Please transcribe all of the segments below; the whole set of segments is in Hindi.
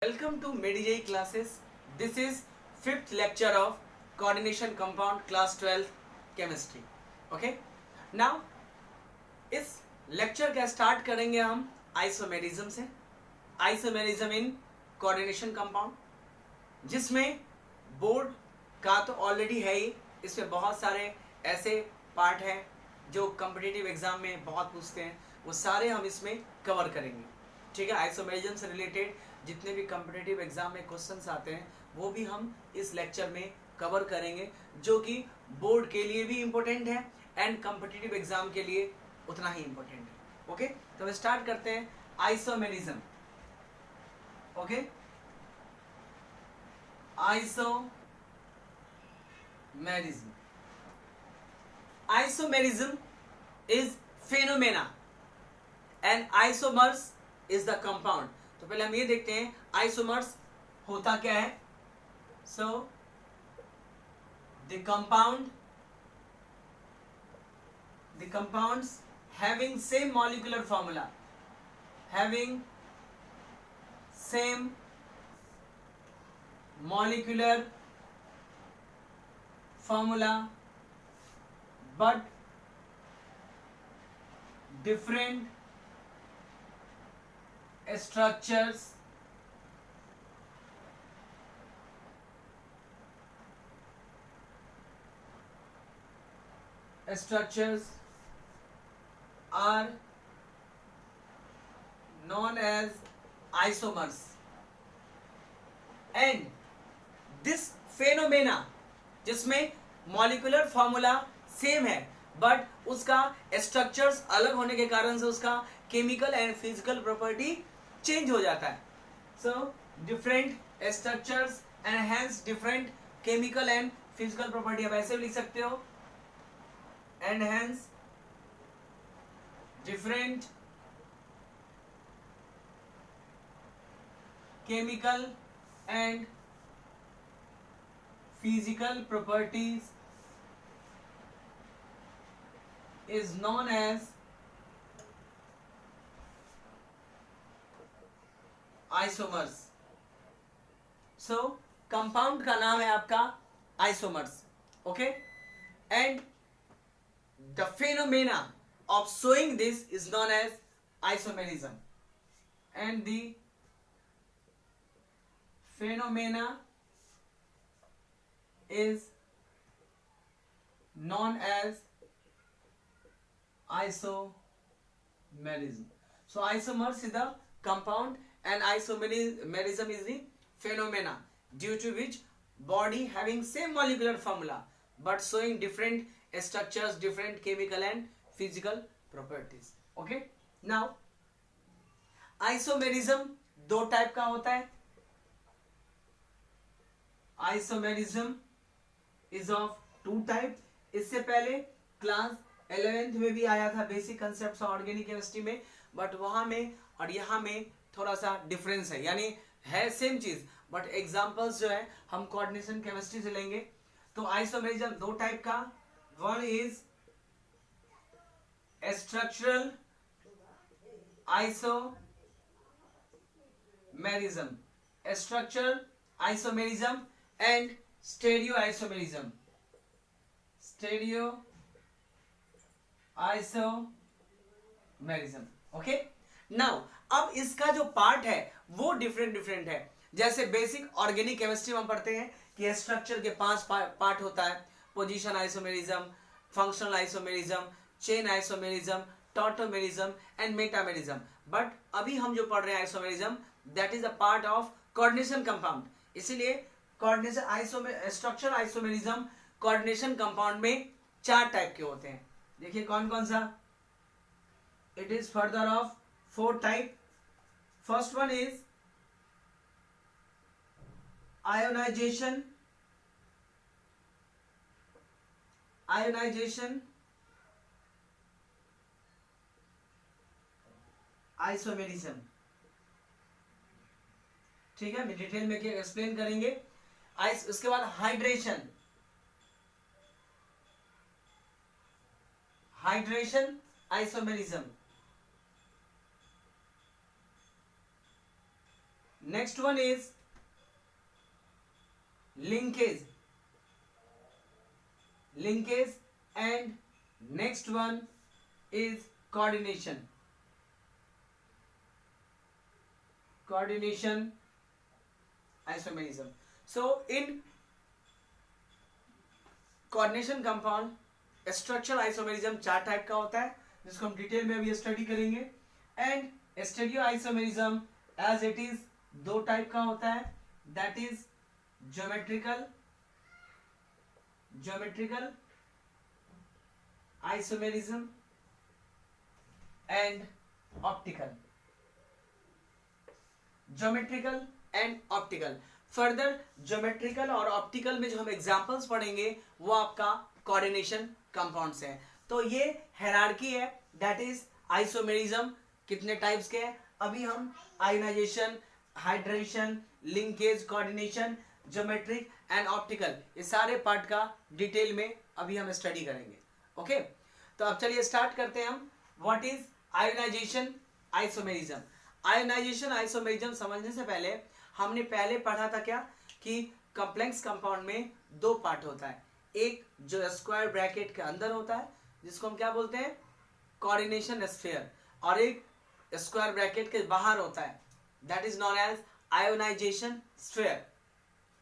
Welcome to MediJ classes. This is fifth lecture of coordination compound class 12 chemistry. Okay. Now इस लेक्चर का स्टार्ट करेंगे हम आइसोमेरिज्म से. आइसोमेरिज्म इन कोऑर्डिनेशन कंपाउंड, जिसमें बोर्ड का तो ऑलरेडी है ही. इसमें बहुत सारे ऐसे पार्ट हैं जो कॉम्पिटिटिव एग्जाम में बहुत पूछते हैं, वो सारे हम इसमें कवर करेंगे. ठीक है. आइसोमेरिज्म से रिलेटेड जितने भी कॉम्पिटिटिव एग्जाम में क्वेश्चंस आते हैं वो भी हम इस लेक्चर में कवर करेंगे, जो कि बोर्ड के लिए भी इम्पोर्टेंट है एंड कॉम्पिटिटिव एग्जाम के लिए उतना ही इम्पोर्टेंट है. ओके. तो हम स्टार्ट करते हैं isomerism. Okay. Isomerism. Isomerism is phenomena and isomers is the compound. तो पहले हम ये देखते हैं आइसोमर्स होता क्या है. So the compounds having same molecular formula, having same molecular formula but different structures are known as isomers. And this phenomena जिसमें मॉलिक्यूलर फॉर्मूला सेम है बट उसका स्ट्रक्चर्स अलग होने के कारण से उसका chemical and physical property change हो जाता है. So different structures and hence different chemical and physical property. आप ऐसे भी लिख सकते हो, and hence different chemical and physical properties is known as isomers. So compound का नाम है आपका isomers. Okay. And the phenomena of showing this is known as isomerism, and the phenomena is known as isomerism. So isomers is the compound and isomerism is the phenomena due to which body having same molecular formula but showing different structures, different chemical and physical properties. Okay. Now isomerism दो टाइप का होता है. isomerism is of two type. इससे पहले क्लास 11th में भी आया था बेसिक कंसेप्ट ऑर्गेनिक केमिस्ट्री में, बट वहां में और यहाँ में थोड़ा सा डिफरेंस है, यानी है सेम चीज बट एग्जांपल्स जो है हम कोऑर्डिनेशन केमिस्ट्री से लेंगे. तो आइसोमेरिज्म दो टाइप का. One is structural isomerism, structural isomerism and stereoisomerism. Stereoisomerism. Okay. Now अब इसका जो पार्ट है वो डिफरेंट है. जैसे बेसिक ऑर्गेनिक केमिस्ट्री में हम पढ़ते हैं कि स्ट्रक्चर के 5 पार्ट होता है. Position isomerism, functional isomerism, chain isomerism, tautomerism and metamerism. But अभी हम जो पढ़ रहे हैं isomerism, that is a part of coordination compound. इसीलिए coordination structure isomerism coordination compound में 4 टाइप के होते हैं. देखिए कौन कौन सा. It is further of 4 type. First one is ionization isomerism. ठीक है. डिटेल में एक्सप्लेन करेंगे. उसके बाद hydration isomerism. Next one is linkage, linkage, and next one is coordination, coordination isomerism. So in coordination compound structural isomerism चार टाइप का होता है जिसको हम डिटेल में अभी स्टडी करेंगे. And stereo isomerism as it is दो टाइप का होता है, that is geometrical isomerism and optical, geometrical and optical. Further geometrical और ऑप्टिकल में जो हम एग्जांपल्स पढ़ेंगे वो आपका कोऑर्डिनेशन कंपाउंड्स है. तो ये हायरार्की है, दैट इज आइसोमेरिज्म कितने टाइप्स के हैं. अभी हम ionization, hydration, linkage, coordination, geometric and optical ये सारे पार्ट का डिटेल में अभी हम स्टडी करेंगे. ओके तो अब चलिए स्टार्ट करते हैं हम. What is ionization isomerism. Ionization isomerism समझने से पहले हमने पहले पढ़ा था क्या कि कॉम्प्लेक्स कंपाउंड में दो पार्ट होता है. एक जो स्क्वायर ब्रैकेट के अंदर होता है जिसको हम क्या बोलते हैं, कोऑर्डिनेशन स्फीयर, और एक स्क्वायर ब्रैकेट के बाहर होता है, that is known as ionization sphere.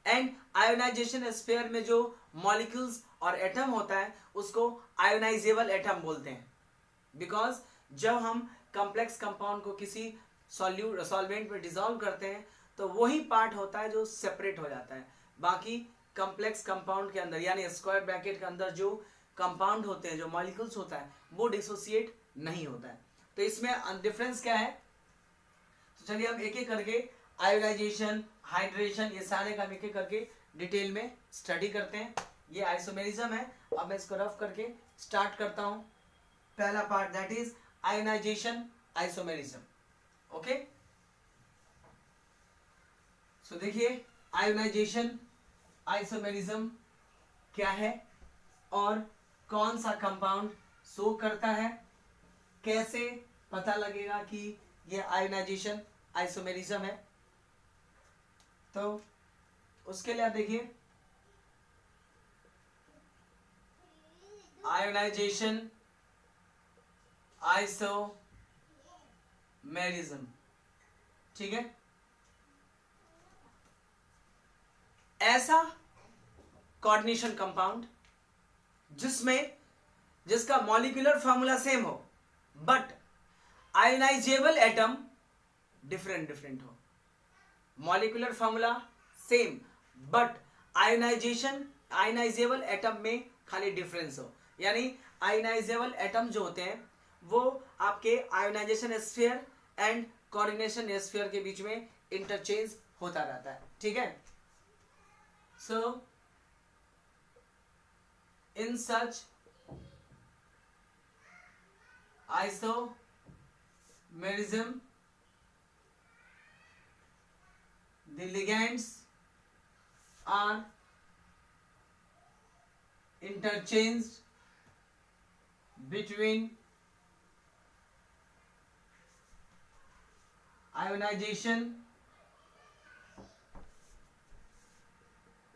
And ionization sphere में जो मॉलिक्यूल्स और एटम होता है उसको आयोनाइजेबल एटम बोलते हैं, बिकॉज जब हम कॉम्प्लेक्स कंपाउंड को किसी सॉल्वेंट में डिसॉल्व करते हैं तो वही पार्ट होता है जो सेपरेट हो जाता है. बाकी कॉम्प्लेक्स कंपाउंड के अंदर यानी स्क्वायर ब्रैकेट के अंदर जो कंपाउंड होते हैं, जो मॉलिक्यूल्स होता है वो डिसोसिएट नहीं होता है. तो इसमें डिफरेंस क्या है, तो चलिए हम एक एक करके आयोनाइजेशन, हाइड्रेशन ये सारे का एक एक करके डिटेल में स्टडी करते हैं. ये आइसोमेरिज्म है. अब मैं इसको रफ करके स्टार्ट करता हूं. पहला part that is ionization isomerism. Okay so देखिए आयोनाइजेशन आइसोमेरिज्म क्या है और कौन सा कंपाउंड शो करता है, कैसे पता लगेगा कि ये आयोनाइजेशन आइसोमेरिज्म है. तो उसके लिए आप देखिए आयोनाइजेशन आइसोमेरिज्म, ठीक है. ऐसा कोऑर्डिनेशन कंपाउंड जिसका मॉलिक्यूलर फॉर्मूला सेम हो बट आयोनाइजेबल एटम डिफरेंट हो. Molecular formula same but ionisable atom में खाली डिफरेंस हो. यानी आयोनाइजेबल एटम जो होते हैं वो आपके ionization sphere and coordination sphere के बीच में इंटरचेंज होता रहता है, ठीक है. So, in such isomerism, the ligands are interchanged between ionization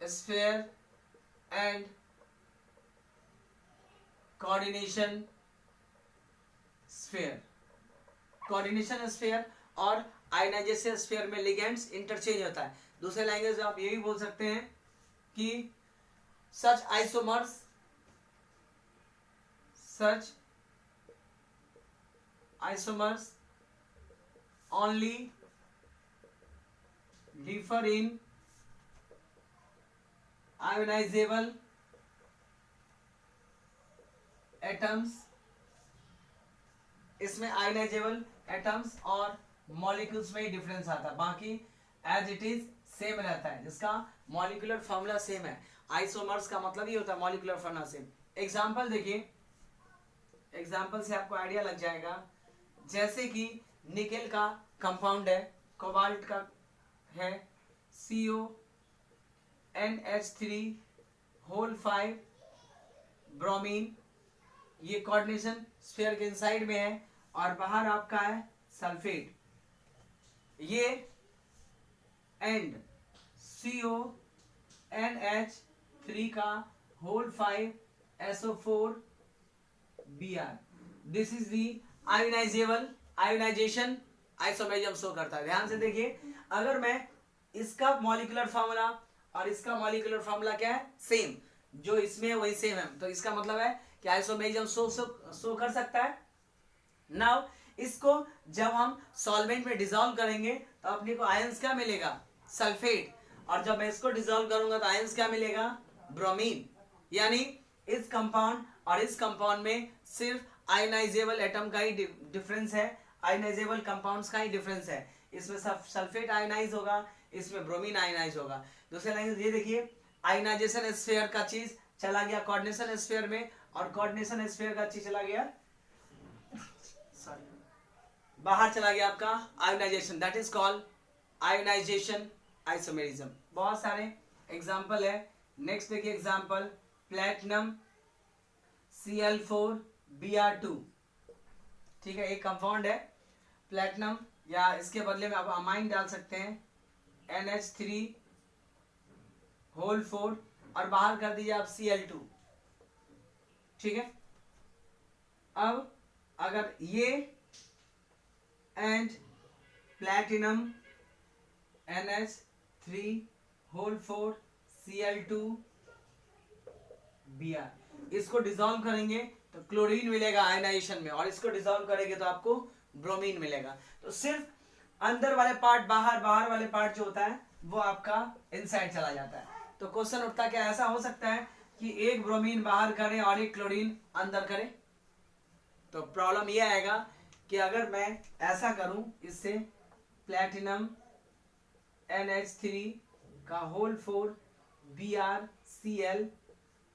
sphere and coordination sphere. Coordination sphere और आयोनाइजेशन स्फीयर में लिगेंड्स इंटरचेंज होता है. दूसरे लैंग्वेज आप ये भी बोल सकते हैं कि such isomers only differ in ionizable atoms. इसमें आयोनाइजेबल एटम्स और मॉलिक्यूल्स में ही डिफरेंस आता है, बाकी एज इट इज सेम रहता है जिसका मॉलिक्यूलर फॉर्मूला सेम है. आइसोमर्स का मतलब ही होता है मॉलिक्यूलर फॉर्मूला सेम. एग्जांपल देखिए, एग्जांपल से आपको आइडिया लग जाएगा. जैसे कि निकेल का कंपाउंड है, कोबाल्ट का है CONH3 ब्रोमीन. ये कोऑर्डिनेशन स्फीयर के इनसाइड में है और बाहर आपका है सल्फेट. ये एंड CONH3 का whole 5 SO4 Br। This is the ionization isomerism show करता है। ध्यान से देखिए, अगर मैं इसका मॉलिक्यूलर फार्मूला और इसका मॉलिक्यूलर फार्मूला क्या है, सेम, जो इसमें है वही सेम है, तो इसका मतलब है कि आइसोमेरिज्म शो कर सकता है। नाउ इसको जब हम सॉल्वेंट में डिसॉल्व करेंगे तो अपने को आयंस क्या मिलेगा, सल्फेट, और जब मैं इसको डिसॉल्व करूंगा तो आयंस क्या मिलेगा, ब्रोमीन। यानी इस कंपाउंड और इस कंपाउंड में सिर्फ आयोनाइजेबल एटम का ही डिफरेंस है, आयोनाइजेबल कंपाउंड्स का ही डिफरेंस है। इसमें सल्फेट आयोनाइज होगा, इसमें ब्रोमीन आयोनाइज होगा। दूसरे लाइन ये देखिए, आयोनाइजेशन स्फीयर का चीज चला गया कोऑर्डिनेशन स्फीयर में, और कोऑर्डिनेशन स्फीयर का चीज चला गया बाहर चला गया आपका ionization, that is called ionization isomerism. बहुत सारे एग्जांपल है। नेक्स्ट देखिए एग्जांपल, प्लेटिनम Cl4Br2। ठीक है, एक कंपाउंड है प्लेटिनम, या इसके बदले में आप अमाइन डाल सकते हैं NH3 होल 4 और बाहर कर दीजिए आप Cl2। ठीक है, अब अगर ये and platinum NH3 whole 4 Cl2 Br, इसको डिसॉल्व करेंगे तो क्लोरीन मिलेगा आयनाइजेशन में, और इसको डिसॉल्व करेंगे तो आपको ब्रोमीन मिलेगा। तो सिर्फ अंदर वाले पार्ट, बाहर वाले पार्ट जो होता है वो आपका इनसाइड चला जाता है। तो क्वेश्चन उठता है, क्या ऐसा हो सकता है कि एक ब्रोमीन बाहर करे और एक क्लोरीन अंदर करे? तो प्रॉब्लम ये आएगा कि अगर मैं ऐसा करूं, इससे प्लैटिनम NH3 का होल 4 BrCl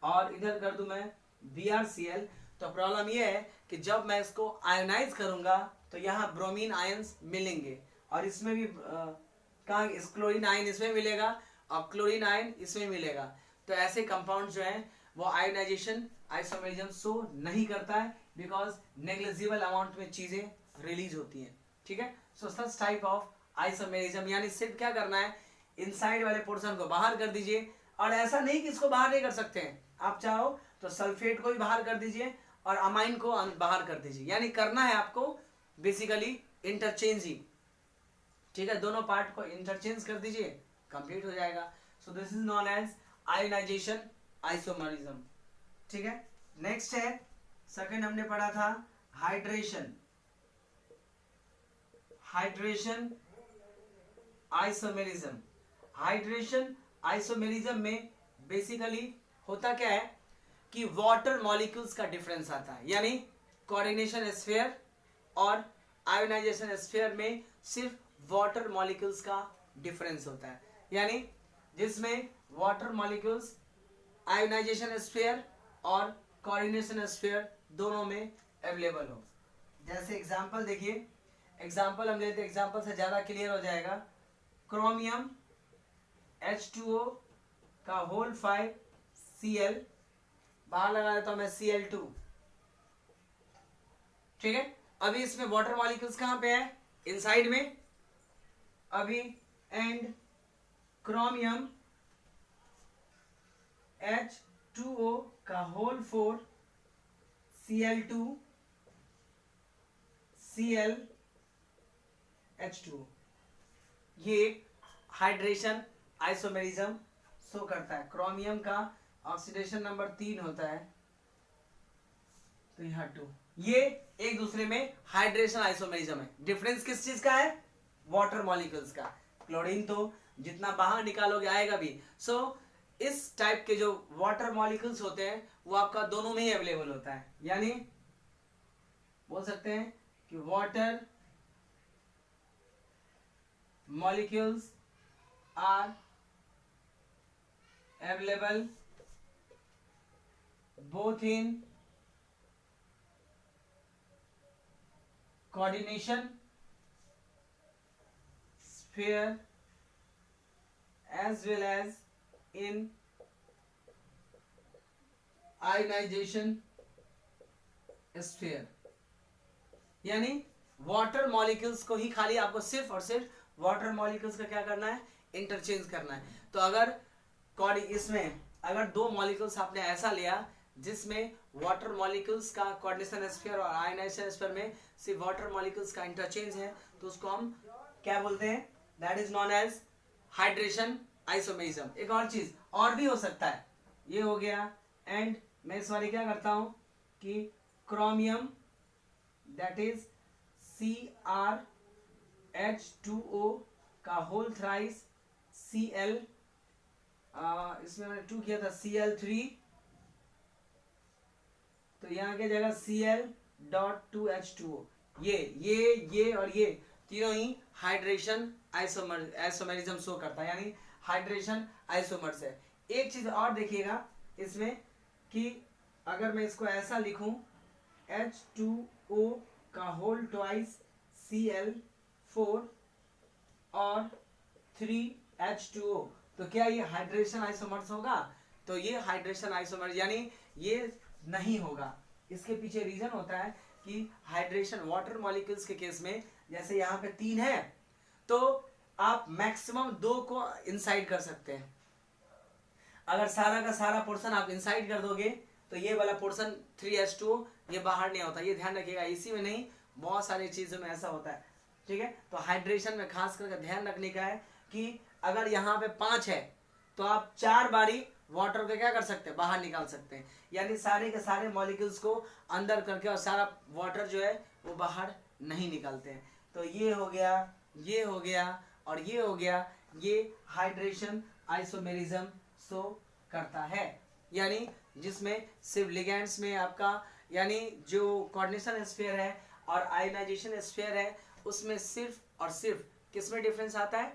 और इधर कर दूं मैं BrCl, तो प्रॉब्लम ये है कि जब मैं इसको आयोनाइज करूंगा तो यहाँ ब्रोमीन आयंस मिलेंगे, और इसमें भी कहाँ, इस क्लोरीन आयन इसमें मिलेगा और क्लोरीन आयन इसमें मिलेगा। तो ऐसे कंपाउंड जो हैं वो आयोनाइजेशन आइसोमेरिज्म शो नहीं करता है, बिकॉज नेग्लिजिबल अमाउंट में चीजें रिलीज होती हैं। ठीक है, सो सच टाइप ऑफ आइसोमेरिज्म, यानी सिर्फ क्या करना है, इनसाइड वाले पोर्शन को बाहर कर दीजिए। और ऐसा नहीं कि इसको बाहर नहीं कर सकते हैं, आप चाहो तो सल्फेट को भी बाहर कर दीजिए और अमाइन को बाहर कर दीजिए, यानी करना है आपको बेसिकली इंटरचेंज ही। ठीक है, दोनों पार्ट को इंटरचेंज कर दीजिए, कंप्लीट हो जाएगा। So this is known as ionization isomerism. ठीक है, नेक्स्ट है, सेकंड हमने पढ़ा था hydration. Hydration isomerism. Hydration isomerism में बेसिकली होता क्या है कि वाटर मॉलिक्यूल्स का डिफरेंस आता है, यानी कोऑर्डिनेशन स्फीयर और आयोनाइजेशन स्फीयर में सिर्फ वाटर मॉलिक्यूल्स का डिफरेंस होता है, यानी जिसमें वाटर मॉलिक्यूल्स आयोनाइजेशन स्फीयर और कोऑर्डिनेशन स्फीयर दोनों में अवेलेबल हो। जैसे एग्जांपल देखिए, एग्जांपल हम लेते हैं, एग्जांपल से ज्यादा क्लियर हो जाएगा। क्रोमियम H2O का होल 5 Cl, बाहर लगा देता हूं मैं Cl2। ठीक है, अभी इसमें वाटर मॉलिक्यूल्स कहां पे है, इनसाइड में अभी, एंड क्रोमियम H2O का होल 4 Cl2 Cl H2O, ये हाइड्रेशन आइसोमेरिज्म शो करता है। क्रोमियम का ऑक्सीडेशन नंबर 3 होता है, तो यहाँ 2, ये एक दूसरे में हाइड्रेशन आइसोमेरिज्म है। डिफरेंस किस चीज का है, वाटर मॉलिक्यूल्स का। क्लोरीन तो जितना बाहर निकालोगे आएगा भी। सो इस टाइप के जो वाटर मॉलिक्यूल्स होते हैं वो आपका दोनों में ही अवेलेबल होता है, यानी बोल सकते हैं कि water molecules are available both in coordination sphere as well as in ionization sphere। यानी वाटर मॉलिक्यूल्स को ही खाली आपको सिर्फ और सिर्फ वाटर मॉलिक्यूल्स का क्या करना है, इंटरचेंज करना है। तो अगर इसमें अगर दो मॉलिक्यूल्स आपने ऐसा लिया जिसमें वाटर मॉलिक्यूल्स का कोऑर्डिनेशन स्फीयर और आयनाइजेशन स्फीयर में सिर्फ वाटर मॉलिक्यूल्स का इंटरचेंज है, तो उसको हम क्या बोलते हैं, that is known as hydration isomerism. एक और चीज और भी हो सकता है, ये हो गया, एंड मैं इस बारे क्या करता हूं कि क्रोमियम दैट इज CrH2O का होल थ्राइस Cl, इसमें मैंने 2 किया था Cl3, तो यहाँ की जगह Cl.2H2O। ये और ये तीनों ही हाइड्रेशन आइसोमेरिज्म शो करता है, यानी हाइड्रेशन आइसोमर्स है। एक चीज और देखिएगा इसमें कि अगर मैं इसको ऐसा लिखूं H2O का होल ट्वाइस Cl4 और 3H2O, तो क्या ये हाइड्रेशन आइसोमर्स होगा? तो ये हाइड्रेशन आइसोमर्स यानी ये नहीं होगा। इसके पीछे रीजन होता है कि हाइड्रेशन वाटर मॉलिक्यूल्स के केस में जैसे यहाँ पे 3 है, तो आप मैक्सिमम 2 को इनसाइड कर सकते हैं। अगर सारा का सारा पोर्शन आप इनसाइड कर दोगे तो ये वाला पोर्शन 3H2O ये बाहर नहीं होता, ये ध्यान रखिएगा। इसी में नहीं, बहुत सारी चीजों में ऐसा होता है, ठीक है। तो हाइड्रेशन में खास करके ध्यान रखने का है कि अगर यहाँ पे 5 है तो आप 4 बारी वाटर को क्या कर सकते हैं, बाहर निकाल सकते हैं, यानी सारे के सारे मॉलिक्यूल्स को अंदर करके और सारा वाटर जो है वो बाहर नहीं निकालते हैं। तो ये हो गया, ये हो गया और ये हो गया, ये हाइड्रेशन आइसोमेरिज्म शो करता है, यानी जिसमें सिर्फ लिगेंड्स में आपका यानी जो कोऑर्डिनेशन स्फीयर है और आयोनाइजेशन स्फीयर है उसमें सिर्फ और सिर्फ किसमें डिफरेंस आता है,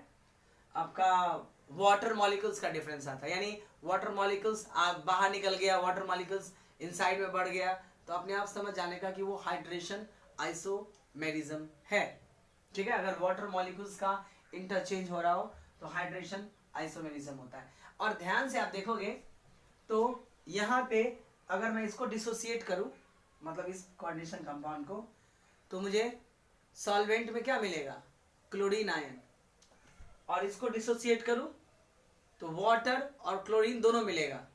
आपका वाटर मॉलिक्यूल्स का डिफरेंस आता है। यानी वाटर मॉलिक्यूल्स बाहर निकल गया, वाटर मॉलिक्यूल्स इनसाइड में बढ़ गया, तो अपने आप समझ जाने का कि वो हाइड्रेशन आइसोमेरिज्म है, ठीक है। अगर वाटर मॉलिक्यूल्स का इंटरचेंज हो रहा हो तो हाइड्रेशन आइसोमेरिज्म होता है। और ध्यान से आप देखोगे तो यहाँ पे अगर मैं इसको डिसोसिएट करूं, मतलब इस कोऑर्डिनेशन कंपाउंड को, तो मुझे सॉल्वेंट में क्या मिलेगा, क्लोरीन आयन, और इसको डिसोसिएट करूं तो वाटर और क्लोरीन दोनों मिलेगा,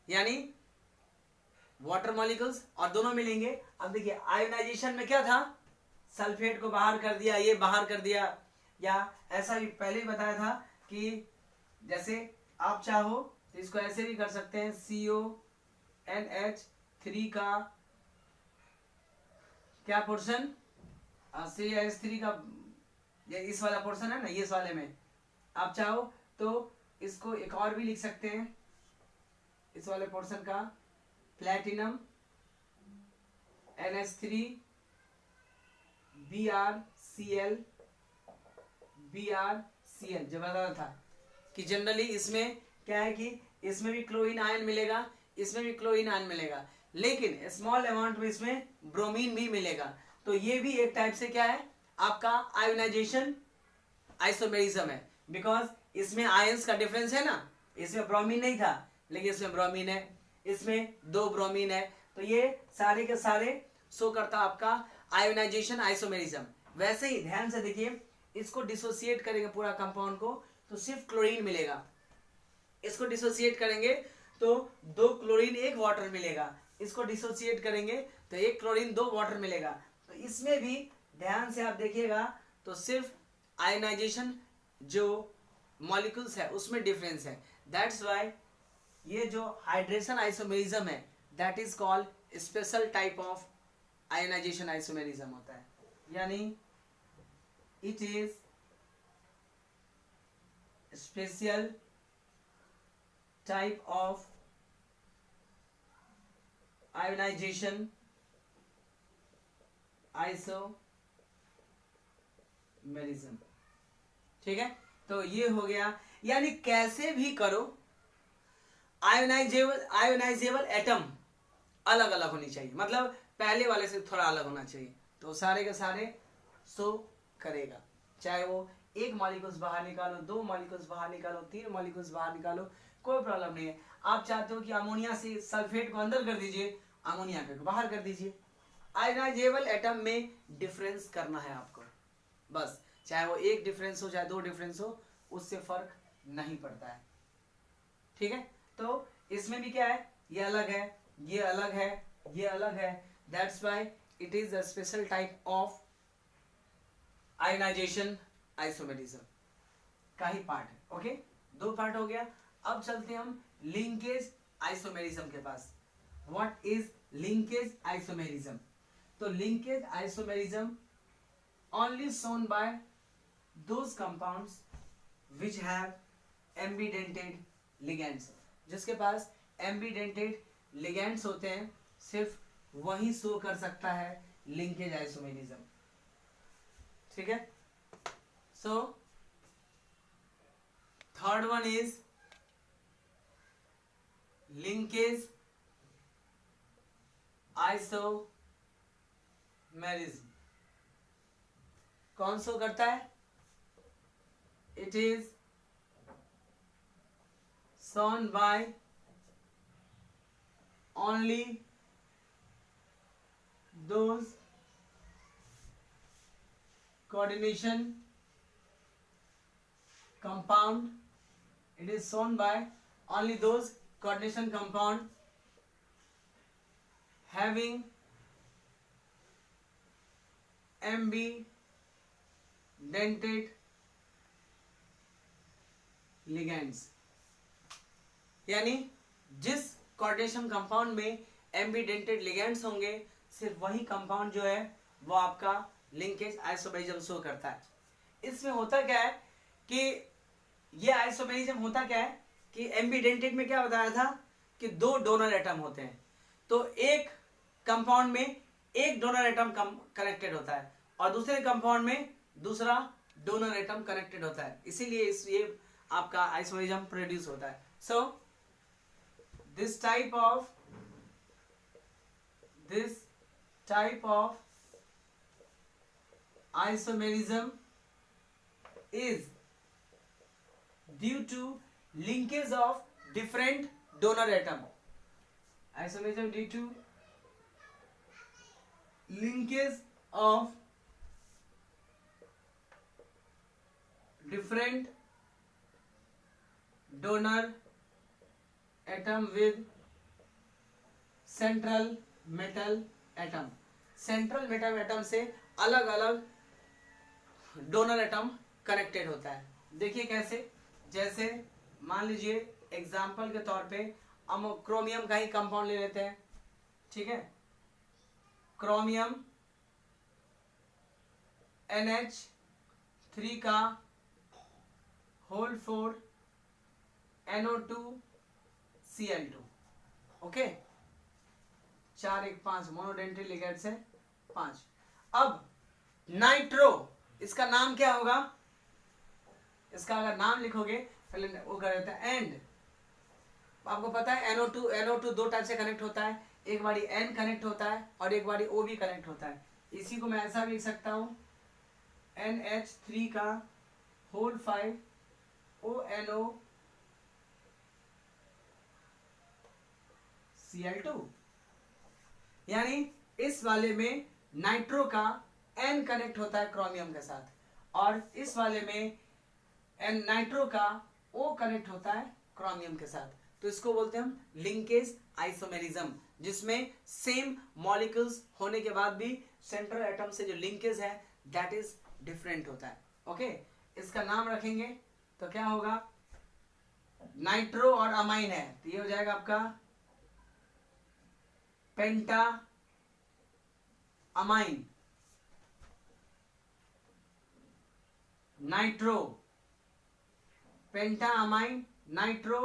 यानी वाटर मॉलिक्यूल्स और दोनों मिलेंगे। अब देखिए आयोनाइजेशन में क्या था, सल्फेट को बाहर कर दिया, ये बाहर कर दिया, या ऐसा भी पहले ही बताया था कि जैसे आप चाहो तो इसको ऐसे भी कर सकते हैं, CONH3 का क्या पोर्शन, CH3 का ये इस वाला पोर्शन है ना, ये इस वाले में आप चाहो तो इसको एक और भी लिख सकते हैं, इस वाले पोर्शन का प्लेटिनम NH3 BrCl जो बताया था कि जनरली इसमें क्या है कि इसमें भी क्लोरीन आयन मिलेगा, इसमें भी क्लोरीन आयन मिलेगा, लेकिन स्मॉल अमाउंट में इसमें ब्रोमीन भी मिलेगा। तो ये भी एक टाइप से क्या है, आपका आयोनाइजेशन आइसोमेरिज्म है, बिकॉज इसमें आयंस का डिफरेंस है ना, इसमें ब्रोमीन नहीं था लेकिन इसमें ब्रोमीन है, इसमें 2 ब्रोमीन है, तो ये सारे के सारे शो करता आपका आयोनाइजेशन आइसोमेरिज्म। वैसे ही ध्यान से देखिए, इसको डिसोसिएट करेंगे पूरा कंपाउंड को तो सिर्फ क्लोरीन मिलेगा, इसको डिसोसिएट करेंगे तो 2 क्लोरीन 1 वाटर मिलेगा, इसको डिसोसिएट करेंगे तो 1 क्लोरीन 2 वाटर मिलेगा। तो इसमें भी ध्यान से आप देखिएगा तो सिर्फ आयोनाइजेशन जो मॉलिक्यूल्स है उसमें डिफरेंस है। दैट्स व्हाई ये जो हाइड्रेशन आइसोमेरिज्म है that is called special type of ionization isomerism होता है, यानी it is special type of ionization isomerism, ठीक है। तो ये हो गया, यानी कैसे भी करो आयोनाइजेबल एटम अलग अलग होनी चाहिए, मतलब पहले वाले से थोड़ा अलग होना चाहिए, तो सारे के सारे शो करेगा, चाहे वो 1 मॉलिक्यूल्स बाहर निकालो, 2 मॉलिक्यूल्स बाहर निकालो, 3 मॉलिक्यूल्स बाहर निकालो, कोई प्रॉब्लम नहीं है। आप चाहते हो कि अमोनिया से सल्फेट को अंदर कर दीजिए, अमोनिया को बाहर कर दीजिए। आयोनाइजेबल एटम में डिफरेंस करना है आपको, बस, चाहे वो 1 डिफरेंस हो चाहे 2 डिफरेंस हो, उससे फर्क नहीं पड़ता है। ठीक है, तो इसमें भी क्या है, ये अलग है, ये अलग है, ये अलग है, that's why it is a special type of ionisation isomerism का ही पार्ट है। ओके, दो पार्ट हो गया। अब चलते हैं हम लिंकेज आइसोमेरिज्म के पास। What is linkage isomerism? तो linkage isomerism only shown by those compounds which have ambidentate ligands, जिसके पास ambidentate ligands होते हैं, सिर्फ वही शो कर सकता है लिंकेज आइसोमेरिज्म। ठीक है, so third one is linkage isomerism. कौन शो करता है? It is shown by only those coordination compound. It is shown by only those coordination compound having ambidentate ligands, यानी जिस कोऑर्डिनेशन कंपाउंड में एम्बीडेंटेड लिगेंड्स होंगे, सिर्फ वही कंपाउंड जो है वो आपका लिंकेज आइसोमेरिज्म शो करता है। इसमें होता क्या है कि ये आइसोमेरिज्म होता क्या है कि एम्बीडेंटेड में क्या बताया था कि दो डोनर एटम होते हैं, तो एक कंपाउंड में एक डोनर एटम कनेक्टेड होता है और दूसरे कंपाउंड में दूसरा डोनर एटम कनेक्टेड होता है, इसीलिए ये आपका आइसोमेरिज्म प्रोड्यूस होता है। सो this type of isomerism is due to linkage of different donor atom. Isomerism due to linkage of different donor atom with central metal atom. Central metal atom से अलग अलग डोनर एटम कनेक्टेड होता है। देखिए कैसे, जैसे मान लीजिए एग्जाम्पल के तौर पे हम क्रोमियम का ही कंपाउंड ले लेते हैं। ठीक है, क्रोमियम NH3 का whole 4 NO2 Cl2। Okay, 4 1 5 monodentate ligand से 5। अब नाइट्रो, इसका नाम क्या होगा? इसका अगर नाम लिखोगे पहले वो कर देता है एंड। आपको पता है NO2 दो टाइप से कनेक्ट होता है, एक बारी N कनेक्ट होता है और एक बारी O भी कनेक्ट होता है। इसी को मैं ऐसा भी लिख सकता हूँ NH3 का होल 5 ONO Cl2, यानी इस वाले में नाइट्रो का N कनेक्ट होता है क्रोमियम के साथ और इस वाले में नाइट्रो का O कनेक्ट होता है क्रोमियम के साथ, तो इसको बोलते हैं हम लिंकेज आइसोमेरिज्म, जिसमें सेम मॉलिक्यूल्स होने के बाद भी सेंट्रल एटम से जो लिंकेज है दैट इज डिफरेंट होता है। ओके, इसका नाम रखेंगे तो क्या होगा, नाइट्रो और अमाइन है तो ये हो जाएगा आपका पेंटा अमाइन, नाइट्रो पेंटा अमाइन नाइट्रो।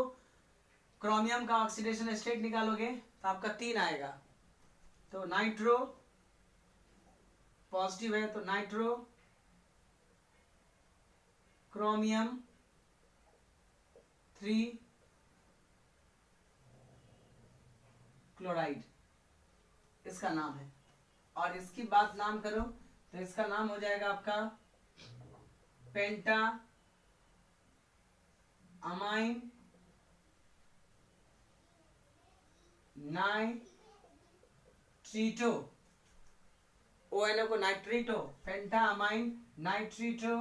क्रोमियम का ऑक्सीडेशन स्टेट निकालोगे तो आपका 3 आएगा, तो नाइट्रो पॉजिटिव है तो नाइट्रो क्रोमियम 3 क्लोराइड इसका नाम है। और इसकी बात नाम करो तो इसका नाम हो जाएगा आपका पेंटा अमाइन नाइट्रीटो, ONO को नाइट्रीटो, पेंटा amine नाइट्रीटो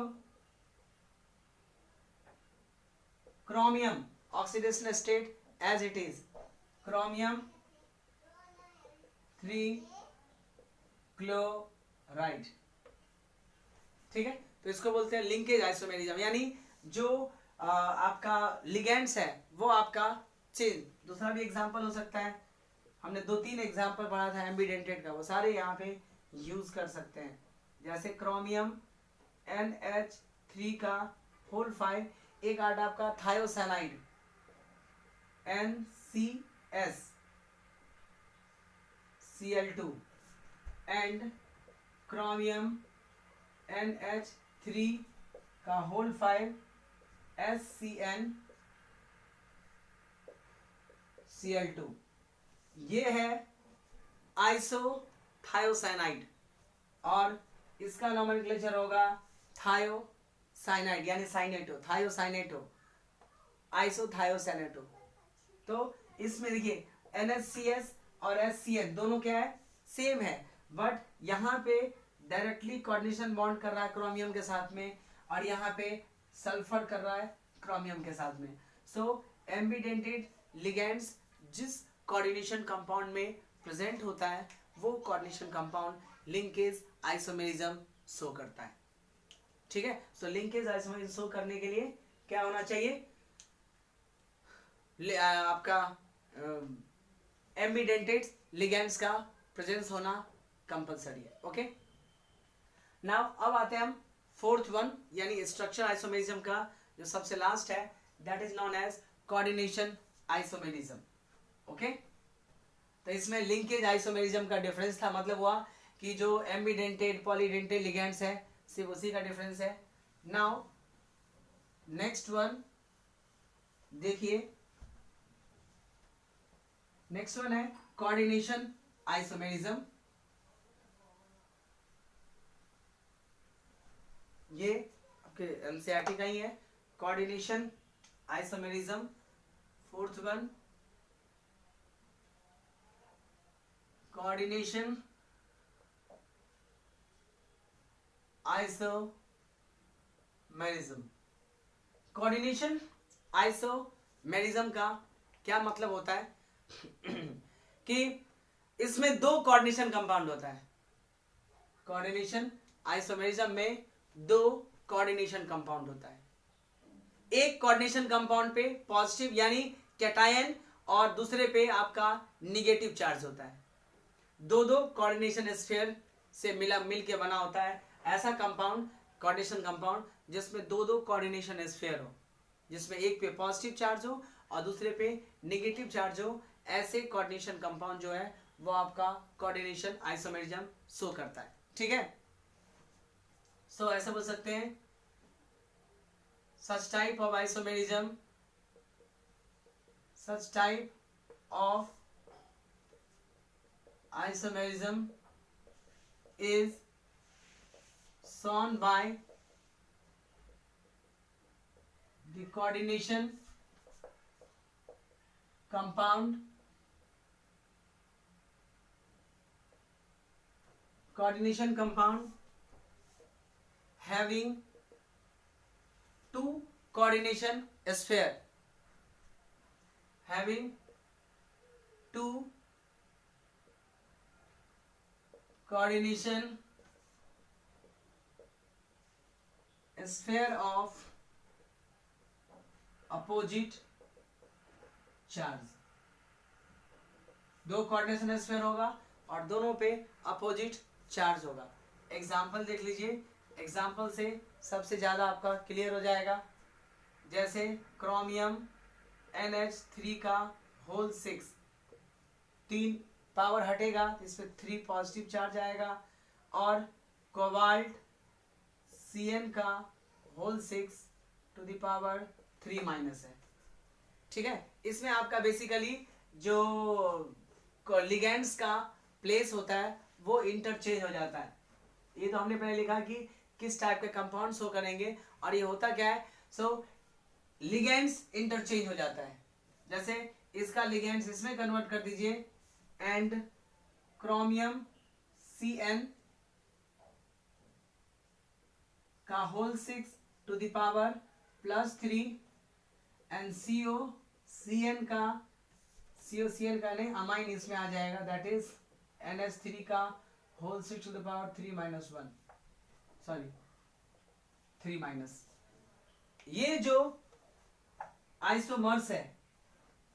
chromium oxidation state as it is, chromium 3 chloride. ठीक है, तो इसको बोलते हैं लिंकेज आइसोमेरिज्म, यानी जो आपका लिगेंड्स है वो आपका चेंज। दूसरा भी एग्जांपल हो सकता है, हमने 2-3 एग्जांपल पढ़ा था एम्बीडेंटेड का, वो सारे यहाँ पे यूज कर सकते हैं। जैसे क्रोमियम NH3 का होल 5, एक आर्ट आपका thiocyanide NCS Cl2 and chromium NH3 का होल 5 SCN Cl2, ये है आइसोथायोसाइनाइड और इसका नोमेनक्लेचर होगा थायोसाइनाइड यानी साइनेटो, थायोसाइनेटो, आइसोथायोसाइनेटो। तो इसमें देखिए NHCS और SCN दोनों क्या है, सेम है, बट यहाँ पे डायरेक्टली कोऑर्डिनेशन बॉन्ड कर रहा है क्रोमियम के साथ में, और यहाँ पे सल्फर कर रहा है क्रोमियम के साथ में। सो एम्बिडेंटेड लिगेंड्स जिस कोऑर्डिनेशन कंपाउंड में प्रेजेंट होता है वो coordination compound linkage isomerism show करता है। ठीक है, सो लिंकेज आइसोमेरिज्म शो करने के लिए क्या होना चाहिए, आपका एम्बिडेंटेड लिगेंड्स का प्रेजेंस होना कंपलसरी है। ओके, नाउ अब आते हैं हम फोर्थ वन, यानी स्ट्रक्चर आइसोमेरिज्म का जो सबसे लास्ट है, that is known as coordination isomerism. Okay, तो इसमें लिंकेज आइसोमेरिज्म का डिफरेंस था, मतलब हुआ कि जो एम्बिडेंटेड पॉलीडेंटेड लिगेंड्स है सिर्फ उसी का डिफरेंस है। नाउ नेक्स्ट वन देखिए, नेक्स्ट वन है कोऑर्डिनेशन आइसोमेरिज्म। ये आपके एनसीईआरटी का ही है, coordination isomerism fourth one, coordination isomerism. Coordination isomerism का क्या मतलब होता है कि इसमें दो कोऑर्डिनेशन कंपाउंड होता है। कोऑर्डिनेशन आइसोमेरिज्म में दो कोऑर्डिनेशन कंपाउंड होता है, एक कोऑर्डिनेशन कंपाउंड पे पॉजिटिव यानी कैटायन और दूसरे पे आपका निगेटिव चार्ज होता है। दो दो कोऑर्डिनेशन स्फीयर से मिल के बना होता है ऐसा कंपाउंड, कोऑर्डिनेशन कंपाउंड जिसमें दो दो कोऑर्डिनेशन स्फीयर हो, जिसमें एक पे पॉजिटिव चार्ज हो और दूसरे पे नेगेटिव चार्ज हो, ऐसे कोऑर्डिनेशन कंपाउंड जो है वो आपका कोऑर्डिनेशन आइसोमेरिज्म शो करता है। ठीक है, सो ऐसे बोल सकते हैं, such type of isomerism, such type of isomerism is shown by the coordination compound, coordination compound having two coordination sphere, having two coordination sphere of opposite charge। दो कोऑर्डिनेशन स्फीयर होगा और दोनों पे अपोजिट चार्ज होगा। एग्जाम्पल देख लीजिए, एग्जाम्पल से सबसे ज्यादा आपका क्लियर हो जाएगा। जैसे क्रोमियम NH3 का होल 6, 3 पावर हटेगा इसमें 3 पॉजिटिव चार्ज आएगा, और कोबाल्ट Cn का whole 6 to the power 3 minus है। ठीक है, इसमें आपका बेसिकली जो लिगेंड्स का प्लेस होता है वो इंटरचेंज हो जाता है। ये तो हमने पहले लिखा कि किस टाइप के कंपाउंड शो करेंगे, और ये होता क्या है, सो लिगेंड्स इंटरचेंज हो जाता है। जैसे इसका लिगेंड्स इसमें कन्वर्ट कर दीजिए, एंड क्रोमियम Cn का whole 6 to the power +3 and C O का नहीं अमाइन इसमें आ जाएगा, दैट इज NH3 का whole 6 to the power 3 minus 1, sorry 3 minus. ये जो आइसोमर्स है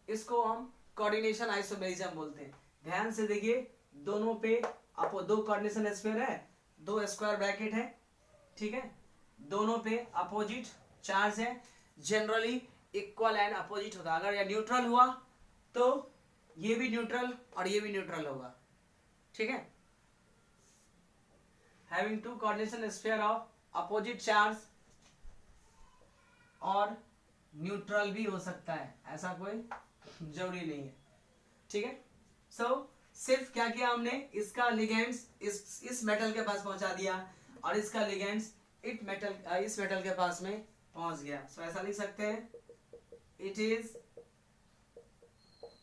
इसको हम कोऑर्डिनेशन आइसोमेरिज्म बोलते हैं। ध्यान से देखिए, दोनों पे आपको दो कोऑर्डिनेशन स्फीयर है, दो स्क्वायर ब्रैकेट है, ठीक है, दोनों पे अपोजिट चार्ज है, जनरली इक्वल एंड अपोजिट होता है। अगर ये न्यूट्रल हुआ तो ये भी न्यूट्रल और ये भी न्यूट्रल होगा, ठीक है। Having two coordination sphere of opposite charge और न्यूट्रल भी हो सकता है, ऐसा कोई जरूरी नहीं है, ठीक है। सो सिर्फ क्या किया हमने, इसका लिगेंड्स इस मेटल के पास पहुंचा दिया और इसका लिगेंड्स इस मेटल के पास में पहुंच गया। सो ऐसा लिख सकते हैं, it is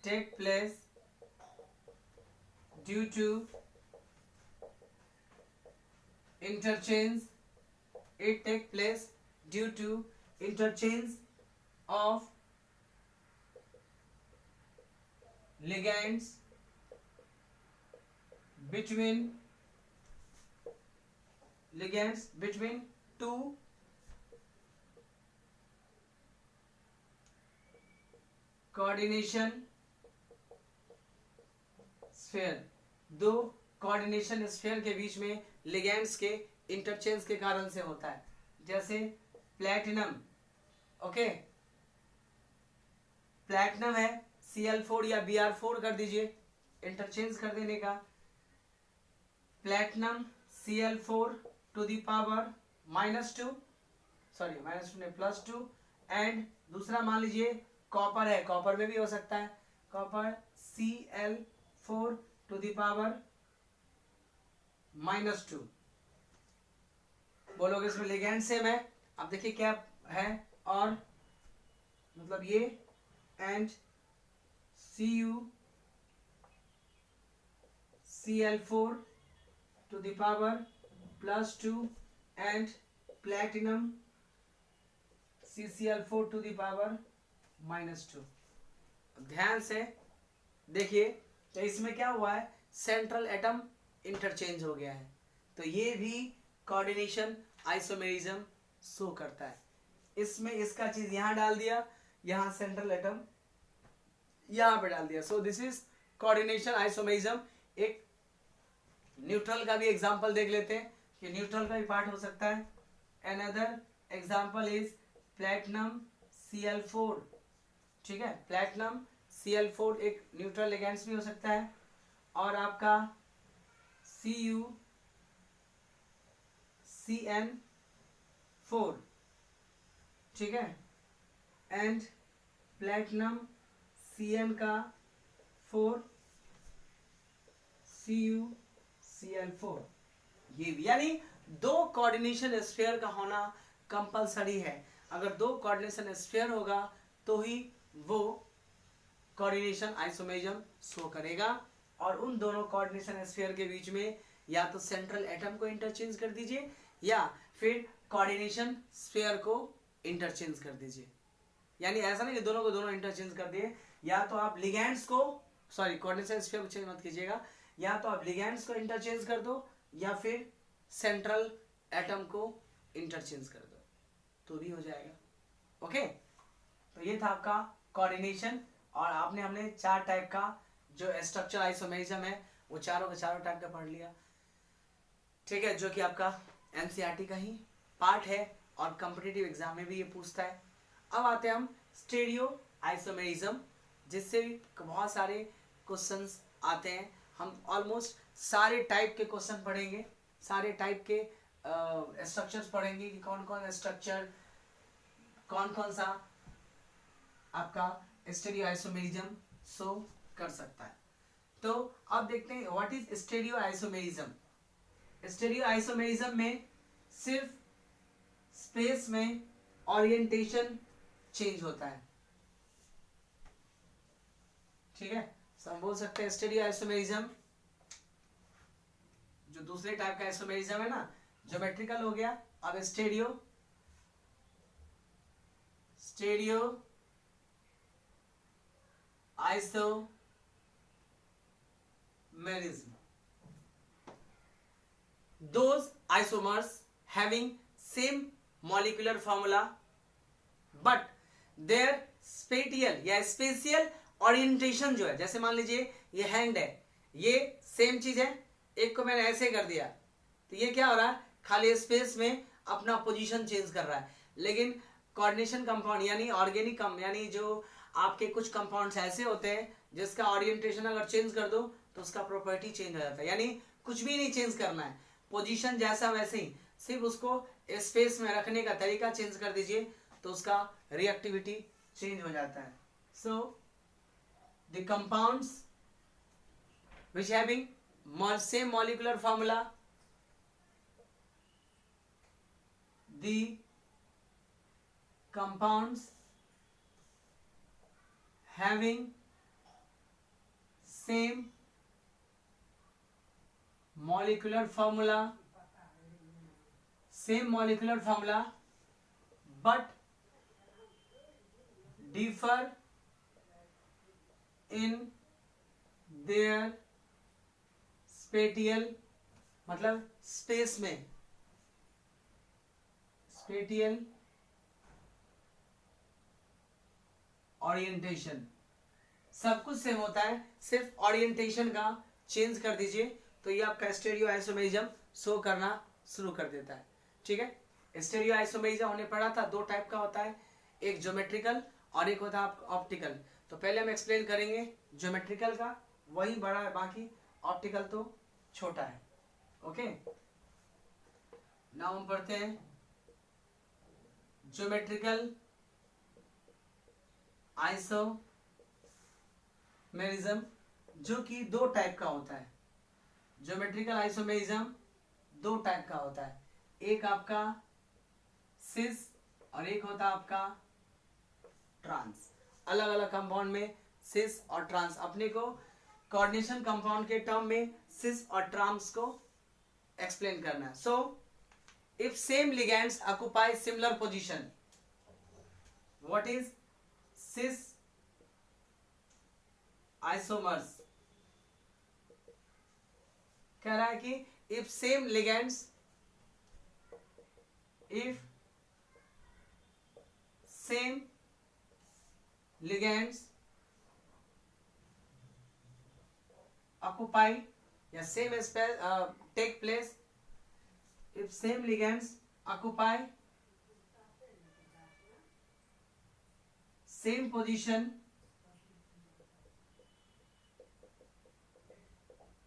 take place due to interchange, it take place due to interchange of ligands between two coordination sphere, दो कोऑर्डिनेशन स्फीयर के बीच में लिगेंड्स के इंटरचेंज के कारण से होता है। जैसे प्लैटिनम, ओके, प्लैटिनम है Cl4 या Br4 कर दीजिए, इंटरचेंज कर देने का, platinum Cl4 to the power -2, sorry -2 नहीं +2, एंड दूसरा मान लीजिए कॉपर है, कॉपर में भी हो सकता है, copper Cl4 to the power -2। बोलोगे इसमें लिगेंड सेम है, अब देखिए क्या है, और मतलब ये and Cl4 to the power +2 and platinum CCl4 to the power -2। ध्यान से देखिए, तो इसमें क्या हुआ है, सेंट्रल एटम इंटरचेंज हो गया है, तो ये भी कोऑर्डिनेशन आइसोमेरिज्म शो करता है। इसमें इसका चीज यहां डाल दिया, यहां सेंट्रल एटम यहां पे डाल दिया, सो दिस इज कोऑर्डिनेशन आइसोमेरिज्म। एक न्यूट्रल का भी एग्जांपल देख लेते हैं कि न्यूट्रल का भी पार्ट हो सकता है। Another example is platinum Cl4, ठीक है, प्लैटिनम Cl4 एक न्यूट्रल लिगेंड्स भी हो सकता है, और आपका CuCN4, ठीक है, एंड प्लैटिनम Cn का 4 CuCl4, ये भी, यानी दो कोऑर्डिनेशन स्फीयर का होना कंपलसरी है। अगर दो कोऑर्डिनेशन स्फीयर होगा तो ही वो कोऑर्डिनेशन आइसोमेरिज्म शो करेगा, और उन दोनों कोऑर्डिनेशन स्फीयर के बीच में या तो सेंट्रल एटम को इंटरचेंज कर दीजिए या फिर कोऑर्डिनेशन स्फीयर को इंटरचेंज कर दीजिए। यानी ऐसा नहीं कि दोनों को दोनों इंटरचेंज कर दिए, या तो आप लिगेंड्स को, सॉरी कोऑर्डिनेशन स्फीयर को चेंज मत कीजिएगा, या तो आप लिगेंड्स को इंटरचेंज कर दो या फिर सेंट्रल एटम को इंटरचेंज कर दो, तो भी हो जाएगा। ओके, तो ये था आपका कोऑर्डिनेशन, और हमने 4 टाइप का जो स्ट्रक्चर आइसोमेरिज्म है वो चारों के चारों टाइप का पढ़ लिया, ठीक है, जो कि आपका एनसीईआरटी का ही पार्ट है और कॉम्पिटिटिव एग्जाम में भी ये पूछता है। अब आते हैं हम स्टीरियो आइसोमेरिज्म, जिससे भी बहुत सारे क्वेश्चंस आते हैं। हम ऑलमोस्ट सारे टाइप के क्वेश्चन पढ़ेंगे, सारे टाइप के स्ट्रक्चर्स पढ़ेंगे कि कौन कौन स्ट्रक्चर, कौन कौन सा आपका स्टीरियो आइसोमेरिज्म शो कर सकता है। तो अब देखते हैं what is stereo isomerism. Stereo isomerism में सिर्फ स्पेस में ओरिएंटेशन चेंज होता है, ठीक है। तो हम बोल सकते हैं स्टीरियो आइसोमेरिज्म, जो दूसरे टाइप का आइसोमेरिज्म है ना, ज्योमेट्रिकल हो गया, अब stereo isomerism. Those isomers having same molecular formula but their spatial या स्पेशियल ओरिएंटेशन जो है, जैसे मान लीजिए ये हैंड है, ये सेम चीज है, एक को मैंने ऐसे कर दिया तो ये क्या हो रहा है, खाली स्पेस में अपना पोजीशन चेंज कर रहा है. लेकिन कोऑर्डिनेशन कंपाउंड यानी ऑर्गेनिक यानी जो आपके कुछ कंपाउंड्स ऐसे होते हैं जिसका ओरिएंटेशन अगर चेंज कर दो तो उसका प्रॉपर्टी चेंज हो जाता है. यानी कुछ भी नहीं चेंज करना है, पोजीशन जैसा वैसे ही, सिर्फ उसको स्पेस में रखने का तरीका चेंज कर दीजिए तो उसका रिएक्टिविटी चेंज हो जाता है. So the compounds which having same molecular formula, the compounds having same molecular formula but differ in their spatial मतलब स्पेस में, स्पेटियल ओरिएंटेशन, सब कुछ सेम होता है, सिर्फ ओरिएंटेशन का चेंज कर दीजिए तो ये आपका स्टेरियो आइसोमेरिज्म शो करना शुरू कर देता है. ठीक है, स्टेरियो आइसोमेरिज्म हमने पढ़ा था, दो टाइप का होता है, एक ज्योमेट्रिकल और एक होता है ऑप्टिकल. तो पहले हम एक्सप्लेन करेंगे ज्योमेट्रिकल का, वही बड़ा है, बाकी ऑप्टिकल तो छोटा है. ओके, नाउ हम पढ़ते हैं ज्योमेट्रिकल आइसोमेरिज्म, जो कि दो टाइप का होता है. ज्योमेट्रिकल आइसोमेरिज्म दो टाइप का होता है, एक आपका सिस और एक होता है आपका ट्रांस. अलग अलग कंपाउंड में सिस और ट्रांस, अपने को कोऑर्डिनेशन कंपाउंड के टर्म में सिस और ट्रांस को एक्सप्लेन करना है. So if same ligands occupy similar position, what is sis isomers, कह रहा है कि if same ligands, if same ligands occupy या same space take place, if same ligands occupy same position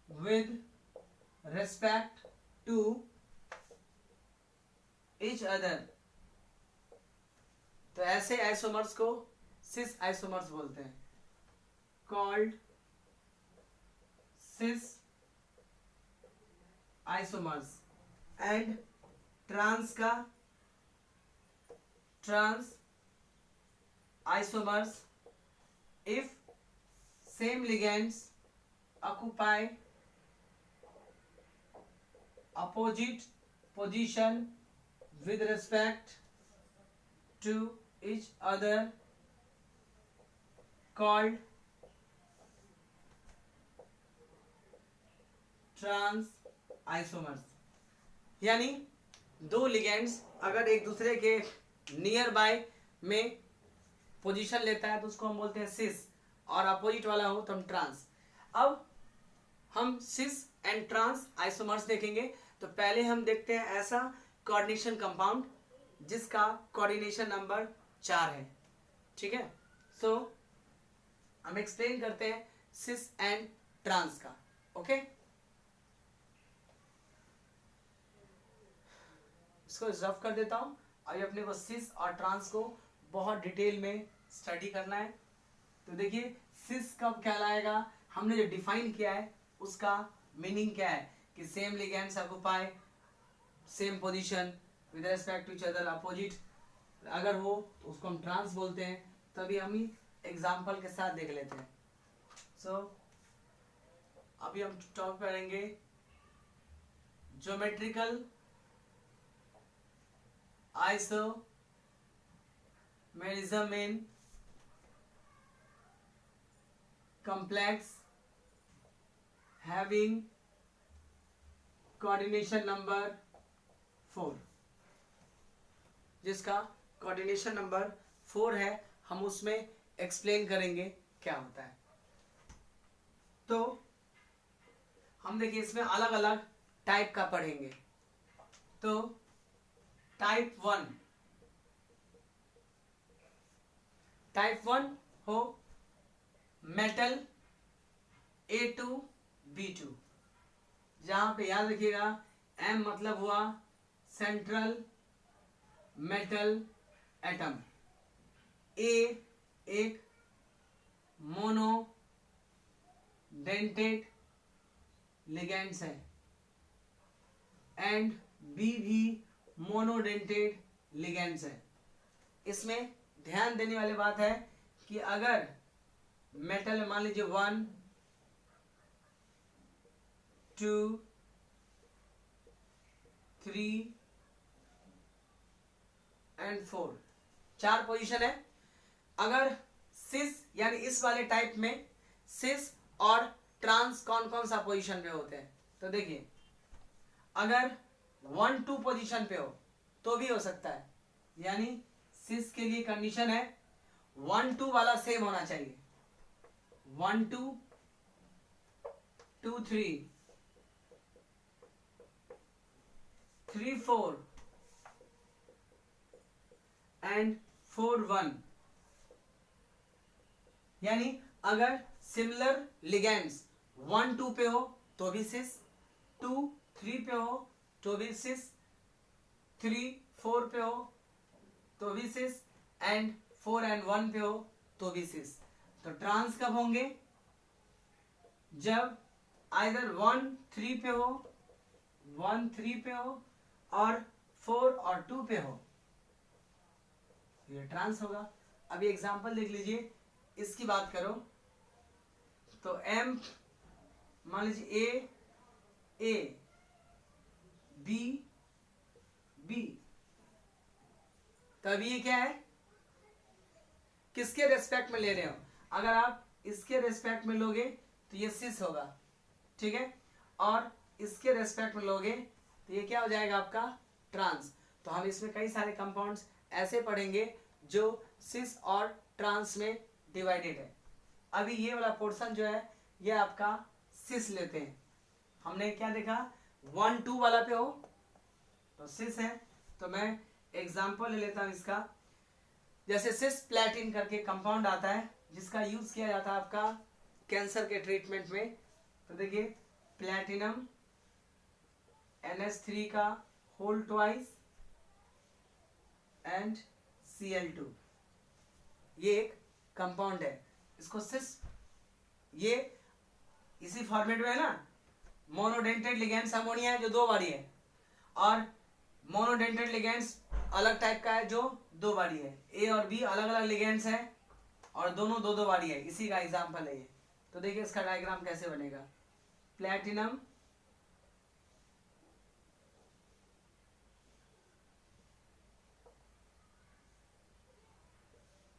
with respect to each other, तो ऐसे आइसोमर्स को सिस आइसोमर्स बोलते हैं, called cis isomers. and trans का trans isomers if same ligands occupy opposite position with respect to each other, called trans isomers. यानी दो लिगेंड्स अगर एक दूसरे के नियर बाय में पोजीशन लेता है तो उसको हम बोलते हैं सिस, और अपोजिट वाला हो तो हम ट्रांस. अब हम सिस एंड ट्रांस आइसोमर्स देखेंगे. तो पहले हम देखते हैं ऐसा कोऑर्डिनेशन कंपाउंड जिसका कोऑर्डिनेशन नंबर 4 है. ठीक है, सो हम एक्सप्लेन करते हैं सिस एंड ट्रांस का. ओके, इसको रिजर्व कर देता हूं. अभी अपने को सिस और ट्रांस को बहुत डिटेल में स्टडी करना है. तो देखिए सिस कब कहलाएगा, हमने जो डिफाइन किया है उसका मीनिंग क्या है कि same ligands occupy same position with respect to each other, opposite अगर हो तो उसको हम ट्रांस बोलते हैं. तो अभी हम ही एग्जाम्पल के साथ देख लेते हैं. सो अभी हम टॉप करेंगे geometrical isomerism in complex having coordination number 4, जिसका कोऑर्डिनेशन नंबर 4 है, हम उसमें एक्सप्लेन करेंगे क्या होता है। तो हम देखिए इसमें अलग अलग टाइप का पढ़ेंगे। तो टाइप 1 हो मेटल A2 B2, जहां पे याद रखिएगा M मतलब हुआ सेंट्रल मेटल एटम, A एक मोनो डेंटेड लिगेंड्स है एंड बी भी मोनोडेंटेड लिगेंड्स है। इसमें ध्यान देने वाली बात है कि अगर मेटल मान लीजिए 1 2 3 एंड 4 4 पोजीशन है। अगर सिस यानी इस वाले टाइप में सिस और ट्रांस कौन कौन सा पोजीशन पे होते हैं, तो देखिए अगर 1-2 पोजीशन पे हो तो भी हो सकता है, यानी सिस के लिए कंडीशन है 1-2 वाला सेम होना चाहिए, 1-2 2-3 3-4 एंड 4-1, यानी अगर सिमिलर लिगेंड्स 1-2 पे हो तो भी सिस, 2-3 पे हो तो भी सिस, 3-4 पे हो तो भी सिस एंड 4 एंड 1 पे हो तो भी सिस। तो ट्रांस कब होंगे, जब आइदर 1-3 पे हो, 1-3 पे हो और 4 और 2 पे हो, ये ट्रांस होगा। अभी एग्जांपल देख लीजिए, इसकी बात करो तो M मान लीजिए A B B, तब ये क्या है, किसके रेस्पेक्ट में ले रहे हो, अगर आप इसके रेस्पेक्ट में लोगे तो ये सिस होगा, ठीक है, और इसके रेस्पेक्ट में लोगे तो ये क्या हो जाएगा आपका ट्रांस। तो हम इसमें कई सारे कंपाउंड्स ऐसे पढ़ेंगे जो सिस और ट्रांस में डिवाइडेड है। अभी ये वाला पोर्शन जो है ये आपका सिस लेते हैं। हमने क्या देखा, 1-2 वाला पे हो तो सिस है। तो मैं एग्जांपल ले लेता हूं इसका, जैसे सिस प्लेटिन करके कंपाउंड आता है जिसका यूज किया जाता है आपका कैंसर के ट्रीटमेंट में। तो देखिए प्लेटिनम NH3 का होल ट्वाइस एंड Cl2, ये एक कंपाउंड है, इसको सिस, ये इसी फॉर्मेट में है ना, मोनोडेंटेड लिगेंड्स अमोनिया है जो 2 बारी है, और मोनोडेंटेड लिगेंड्स अलग टाइप का है जो 2 बारी है। ए और बी अलग अलग लिगेंड्स हैं और दोनों 2-2 बारी है, इसी का एग्जांपल है ये। तो देखिए इसका डायग्राम कैसे बनेगा, platinum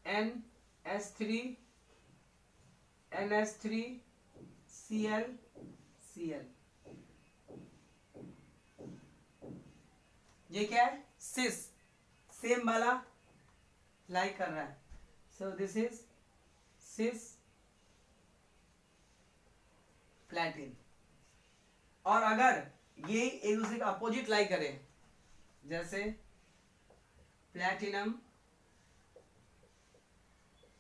NH3 NH3 Cl Cl, ये क्या है, सिस, सेम वाला लाइक कर रहा है। सो दिस इज सिस प्लेटिन। और अगर ये एक दूसरे का अपोजिट लाइक करे, जैसे प्लेटिनम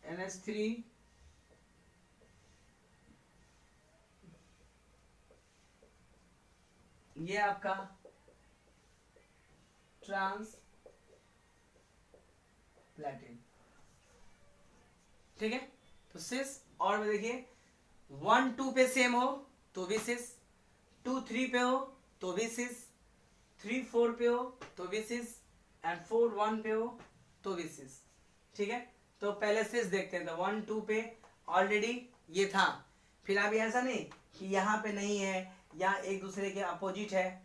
NH3 ये आपका ट्रांस प्लेटिन, ठीक है। तो सिस, और में देखिए 1-2 पे सेम हो तो भी सिस, 2-3 पे हो तो भी सिस, 3-4 पे हो तो भी सिस एंड 4-1 पे हो तो भी सिस, ठीक है। तो पहले सिस देखते हैं। तो 1-2 पे ऑलरेडी ये था, फिर अभी ऐसा नहीं कि यहाँ पे नहीं है, यहाँ एक दूसरे के अपोजिट है,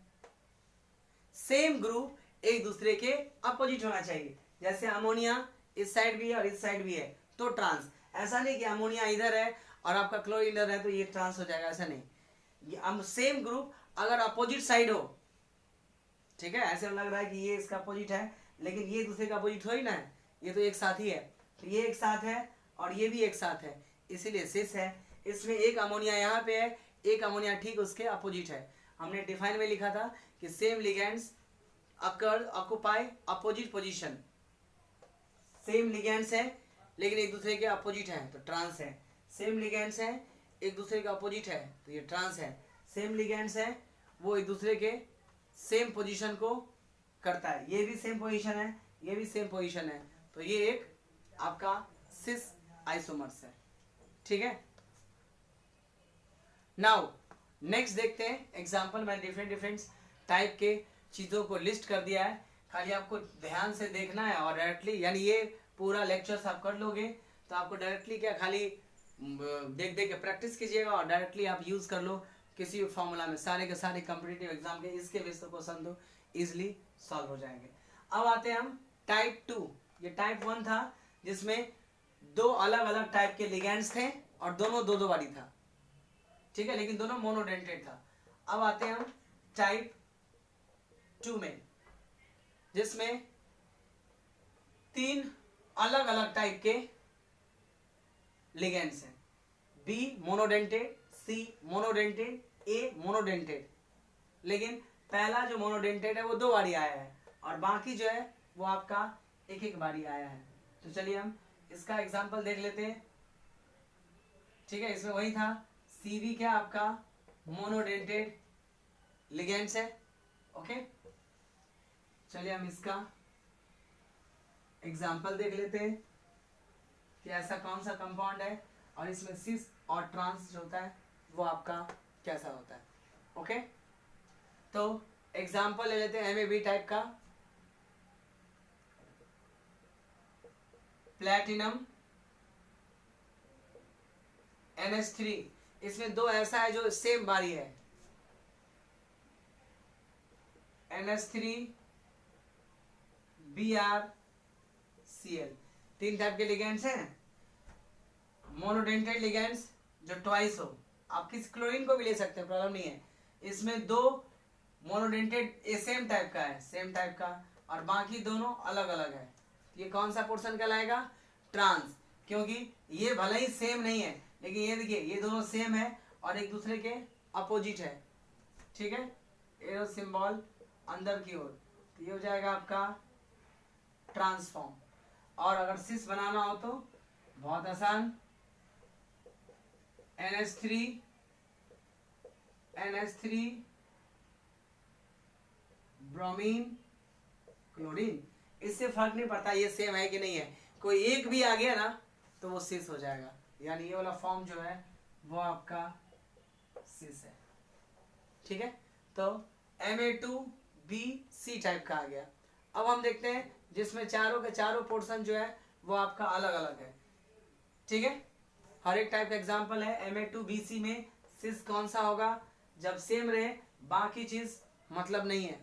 सेम ग्रुप एक दूसरे के अपोजिट होना चाहिए। जैसे अमोनिया इस साइड भी है और इस साइड भी है तो ट्रांस, ऐसा नहीं कि अमोनिया इधर है और आपका क्लोरीन इधर है तो ये ट्रांस हो जाएगा, ऐसा नहीं। हम सेम ग्रुप अगर अपोजिट साइड हो, ठीक है, ऐसे लग रहा है कि ये इसका अपोजिट है लेकिन ये दूसरे का अपोजिट हो ही ना है, ये तो एक साथ ही है, तो ये एक साथ है और ये भी एक साथ है, इसीलिए सिस है। इसमें एक अमोनिया यहाँ पे है, एक अमोनिया ठीक उसके अपोजिट है। हमने डिफाइन में लिखा था कि same ligands occur occupy opposite position, same ligands है लेकिन एक दूसरे के अपोजिट है तो ट्रांस है। सेम लिगेंड्स है एक दूसरे के अपोजिट है तो ये ट्रांस है। सेम लिगेंड्स है वो एक दूसरे के सेम पोजीशन को करता है, ये भी सेम पोजीशन है, ये भी सेम पोजीशन है, तो ये एक आपका सिस आइसोमर्स है, ठीक है। नाउ नेक्स्ट देखते हैं एग्जांपल। मैंने डिफरेंट टाइप के चीज़ों को लिस्ट कर दिया है, खाली आपको ध्यान से देखना है और डायरेक्टली, यानी ये पूरा लेक्चर्स आप कर लोगे तो आपको डायरेक्टली क्या खाली देख देख के प्रैक्टिस कीजिएगा और डायरेक्टली आप यूज़ कर लो किसी भी फॉर्मूला में। सारे के सारे कॉम्पिटिटिव एग्जाम के इसके बेस पर क्वेश्चन तो इजिली सॉल्व हो जाएंगे। अब आते हैं हम टाइप 2। ये टाइप 1 था जिसमें दो अलग अलग टाइप के लिगेंड्स थे और दोनों दो बारी था, ठीक है, लेकिन दोनों मोनोडेंटेड था। अब आते हैं हम टाइप 2 में जिसमें तीन अलग अलग टाइप के लिगेंड्स हैं। बी मोनोडेंटेड, सी मोनोडेंटेड, ए मोनोडेंटेड, लेकिन पहला जो मोनोडेंटेड है वो दो बारी आया है और बाकी जो है वो आपका एक एक बारी आया है। तो चलिए हम इसका एग्जांपल देख लेते हैं, ठीक है। इसमें वही था, सी भी क्या आपका मोनोडेंटेड लिगेंड्स है, ओके। चलिए हम इसका एग्जाम्पल देख लेते हैं कि ऐसा कौन सा कंपाउंड है और इसमें सिस और ट्रांस जो होता है वो आपका कैसा होता है, ओके। तो एग्जाम्पल ले लेते हैं MAB टाइप का, प्लैटिनम NH3। इसमें दो ऐसा है जो सेम बारी है, NH3 BrCl। तीन टाइप के लिगेंड्स हैं, मोनोडेंटेड लिगेंड्स जो ट्वाइस हो, आप किस क्लोरीन को भी ले सकते हैं, प्रॉब्लम नहीं है। इसमें दो मोनोडेंटेड सेम टाइप का है, सेम टाइप का, और बाकी दोनों अलग अलग है। ये कौन सा पोर्शन कहलाएगा, ट्रांस, क्योंकि ये भले ही सेम नहीं है लेकिन ये देखिए ये दोनों सेम है और एक दूसरे के अपोजिट है, ठीक है। एरो सिंबल अंदर की ओर, तो ये हो जाएगा आपका ट्रांसफॉर्म। और अगर सिस बनाना हो तो बहुत आसान, NH3 ब्रोमीन क्लोरीन, इससे फर्क नहीं पड़ता ये सेम है कि नहीं है, कोई एक भी आ गया ना तो वो सिस हो जाएगा, यानी ये वाला फॉर्म जो है वो आपका सिस है, ठीक है। तो Ma2BC टाइप का आ गया। अब हम देखते हैं जिसमें चारों के चारों पोर्शन जो है वो आपका अलग अलग है, ठीक है। हर एक टाइप का एग्जांपल है। Ma2BC में सिस कौन सा होगा, जब सेम रहे बाकी चीज मतलब नहीं है,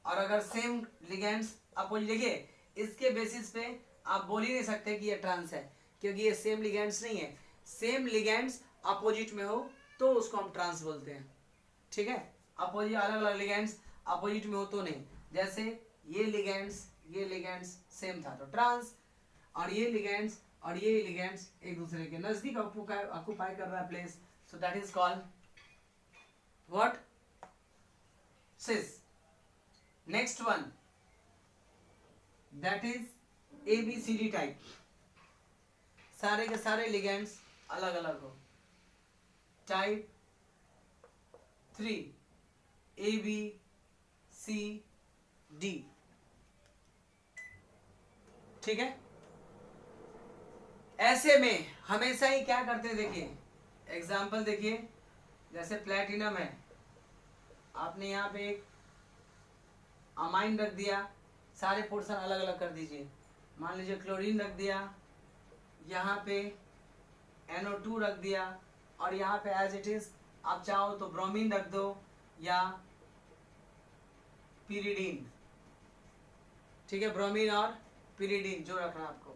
और अगर सेम लिगेंड्स अपोजिट, देखिए इसके बेसिस पे आप बोल ही नहीं सकते कि ये ट्रांस है, क्योंकि ये सेम लिगेंड्स नहीं है। सेम लिगेंड्स अपोजिट में हो तो उसको हम ट्रांस बोलते हैं, ठीक है। अपोजिट अलग अलग लिगेंड्स अपोजिट में हो तो नहीं, जैसे ये लिगेंड्स सेम था तो ट्रांस, और ये लिगेंड्स एक दूसरे के नजदीक ऑक्यूपाई कर रहा है place, so that is called what, cis. Next one that is ABCD type, सारे के सारे लिगेंड्स अलग अलग हो। टाइप 3 ABCD, ठीक है। ऐसे में हमेशा ही क्या करते हैं, देखिए एग्जाम्पल देखिए, जैसे प्लैटिनम है, आपने यहाँ पे एक अमाइन रख दिया, सारे पोर्शन अलग अलग कर दीजिए। मान लीजिए क्लोरीन रख दिया, यहाँ पे NO2 रख दिया, और यहाँ पे एज इट इज आप चाहो तो ब्रोमीन रख दो या पिरिडीन, ठीक है, ब्रोमीन और पिरिडीन जो रखना आपको।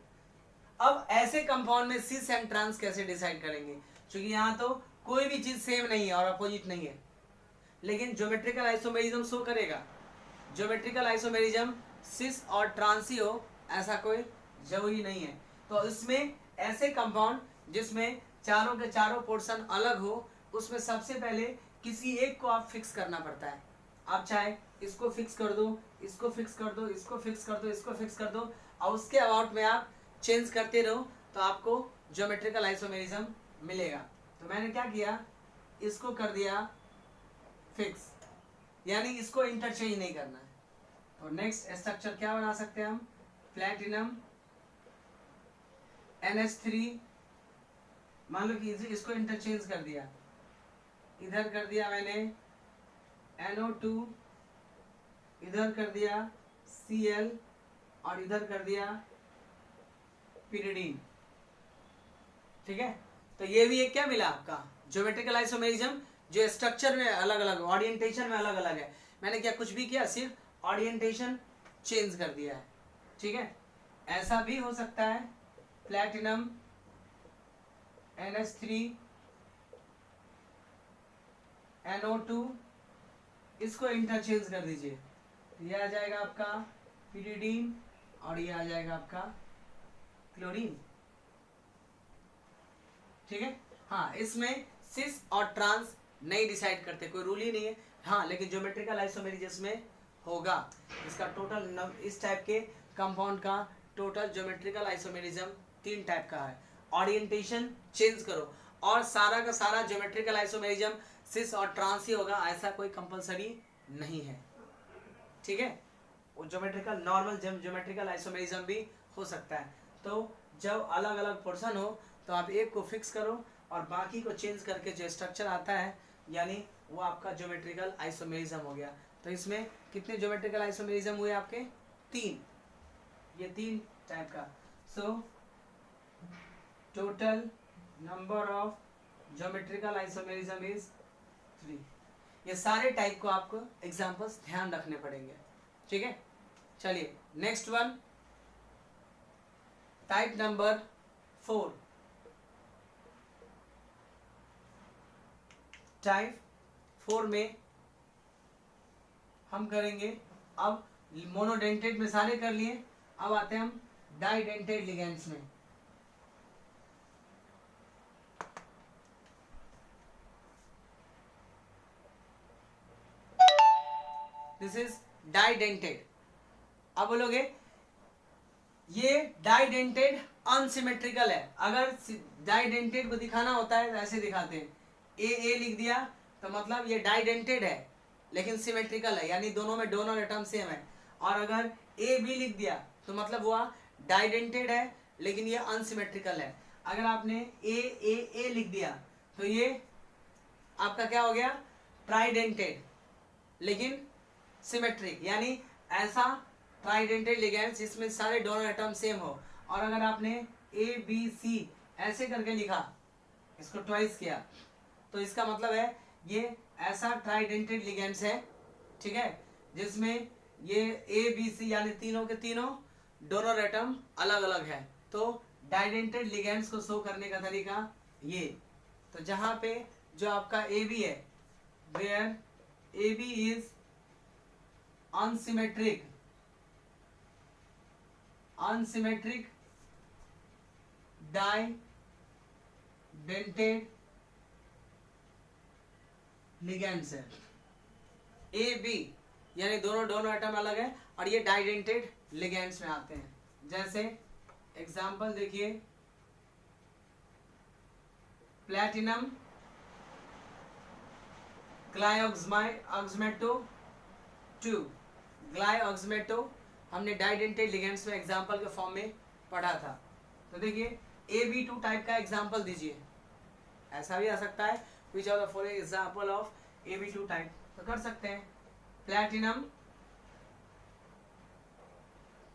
अब ऐसे कंपाउंड में सिस एंड ट्रांस कैसे डिसाइड करेंगे, क्योंकि यहाँ तो कोई भी चीज सेम नहीं है और अपोजिट नहीं है, लेकिन ज्योमेट्रिकल आइसोमेरिज्म शो करेगा। ज्योमेट्रिकल आइसोमेरिज्म सिस और ट्रांसी हो ऐसा कोई जरूरी नहीं है। तो इसमें ऐसे कंपाउंड जिसमें चारों के चारों पोर्शन अलग हो, उसमें सबसे पहले किसी एक को आप फिक्स करना पड़ता है। आप चाहे इसको फिक्स कर दो, इसको फिक्स कर दो, इसको फिक्स कर दो, इसको फिक्स कर दो, और उसके अबाउट में आप चेंज करते रहो, तो आपको ज्योमेट्रिकल आइसोमेरिज्म मिलेगा। तो मैंने क्या किया, इसको कर दिया फिक्स, यानी इसको इंटरचेंज नहीं करना है। तो नेक्स्ट स्ट्रक्चर क्या बना सकते हैं हम, प्लैटिनम NH3, मान लो कि इसको इंटरचेंज कर दिया, इधर कर दिया मैंने NO2, इधर कर दिया Cl, और इधर कर दिया पिरिडीन। ठीक है, तो ये भी एक क्या मिला आपका ज्योमेट्रिकल आइसोमेरिज्म, जो स्ट्रक्चर में अलग अलग, ओरिएंटेशन में अलग अलग है। मैंने क्या कुछ भी किया, सिर्फ ओरिएंटेशन चेंज कर दिया है। ठीक है, ऐसा भी हो सकता है, प्लैटिनम NH3 NO2, इसको इंटरचेंज कर दीजिए, ये आ जाएगा आपका पिरिडीन और ये आ जाएगा आपका क्लोरीन। ठीक है, हाँ, इसमें सिस और ट्रांस नहीं डिसाइड करते, कोई रूल ही नहीं है। हाँ, लेकिन ज्योमेट्रिकल आइसोमेरिज्म में होगा। इसका टोटल इस टाइप के कंपाउंड का टोटल ज्योमेट्रिकल आइसोमेरिज्म 3 टाइप का है। ओरिएंटेशन चेंज करो और सारा का सारा ज्योमेट्रिकल आइसोमेरिज्म सिस और ट्रांस ही होगा, ऐसा कोई कंपलसरी नहीं है। ठीक है, वो ज्योमेट्रिकल नॉर्मल ज्योमेट्रिकल आइसोमेरिज्म भी हो सकता है। तो जब अलग अलग पोर्शन हो तो आप एक को फिक्स करो और बाकी को चेंज करके जो स्ट्रक्चर आता है, यानी वो आपका ज्योमेट्रिकल आइसोमेरिज्म हो गया। तो इसमें कितने ज्योमेट्रिकल आइसोमेरिज्म हुए आपके, 3, ये 3 टाइप का। So total number of geometrical isomerism is 3। ये सारे टाइप को आपको एग्जांपल्स ध्यान रखने पड़ेंगे। ठीक है, चलिए next one, type number 4। Type 4 में हम करेंगे, अब मोनोडेंटेड में सारे कर लिए, अब आते हैं हम डाइडेंटेड लिगेंड्स में। This is डाइडेंटेड। अब बोलोगे ये डाइडेंटेड अनसिमेट्रिकल है। अगर डाइडेंटेड को दिखाना होता है तो ऐसे दिखाते हैं, ए लिख दिया तो मतलब ये डाइडेंटेड है लेकिन सिमेट्रिकल है, यानी दोनों में डोनर एटम सेम है। और अगर ए बी लिख दिया तो मतलब वह डाइडेंटेड है लेकिन ये अनसिमेट्रिकल है। अगर आपने ए लिख दिया तो ये आपका क्या हो गया, ट्राइडेंटेड लेकिन सिमेट्रिक, यानी ऐसा ट्राइडेंटेड लिगेंड्स जिसमें सारे डोनर एटम सेम हो। और अगर आपने ABC ऐसे करके लिखा, इसको ट्वाइस किया, तो इसका मतलब है ये ऐसा ट्राइडेंटेड लिगेंड्स है। ठीक है, जिसमें ये ABC यानी तीनों के तीनों डोनर एटम अलग अलग है। तो डाइडेंटेड लिगेंड्स को शो करने का तरीका ये, तो जहां पे जो आपका AB है, where AB is unsymmetric didentate ligands है। AB यानी दोनों एटम अलग है और ये डाइडेंटेड लिगेंड्स में आते हैं। जैसे एग्जांपल देखिए, प्लैटिनम ग्लाइऑक्समेटो 2, ग्लाइऑक्समेटो हमने डाइडेंटेड लिगेंड्स में एग्जांपल के फॉर्म में पढ़ा था। तो देखिए AB2 टाइप का एग्जांपल दीजिए, ऐसा भी आ सकता है, which are the following example of AB2 type, तो कर सकते हैं।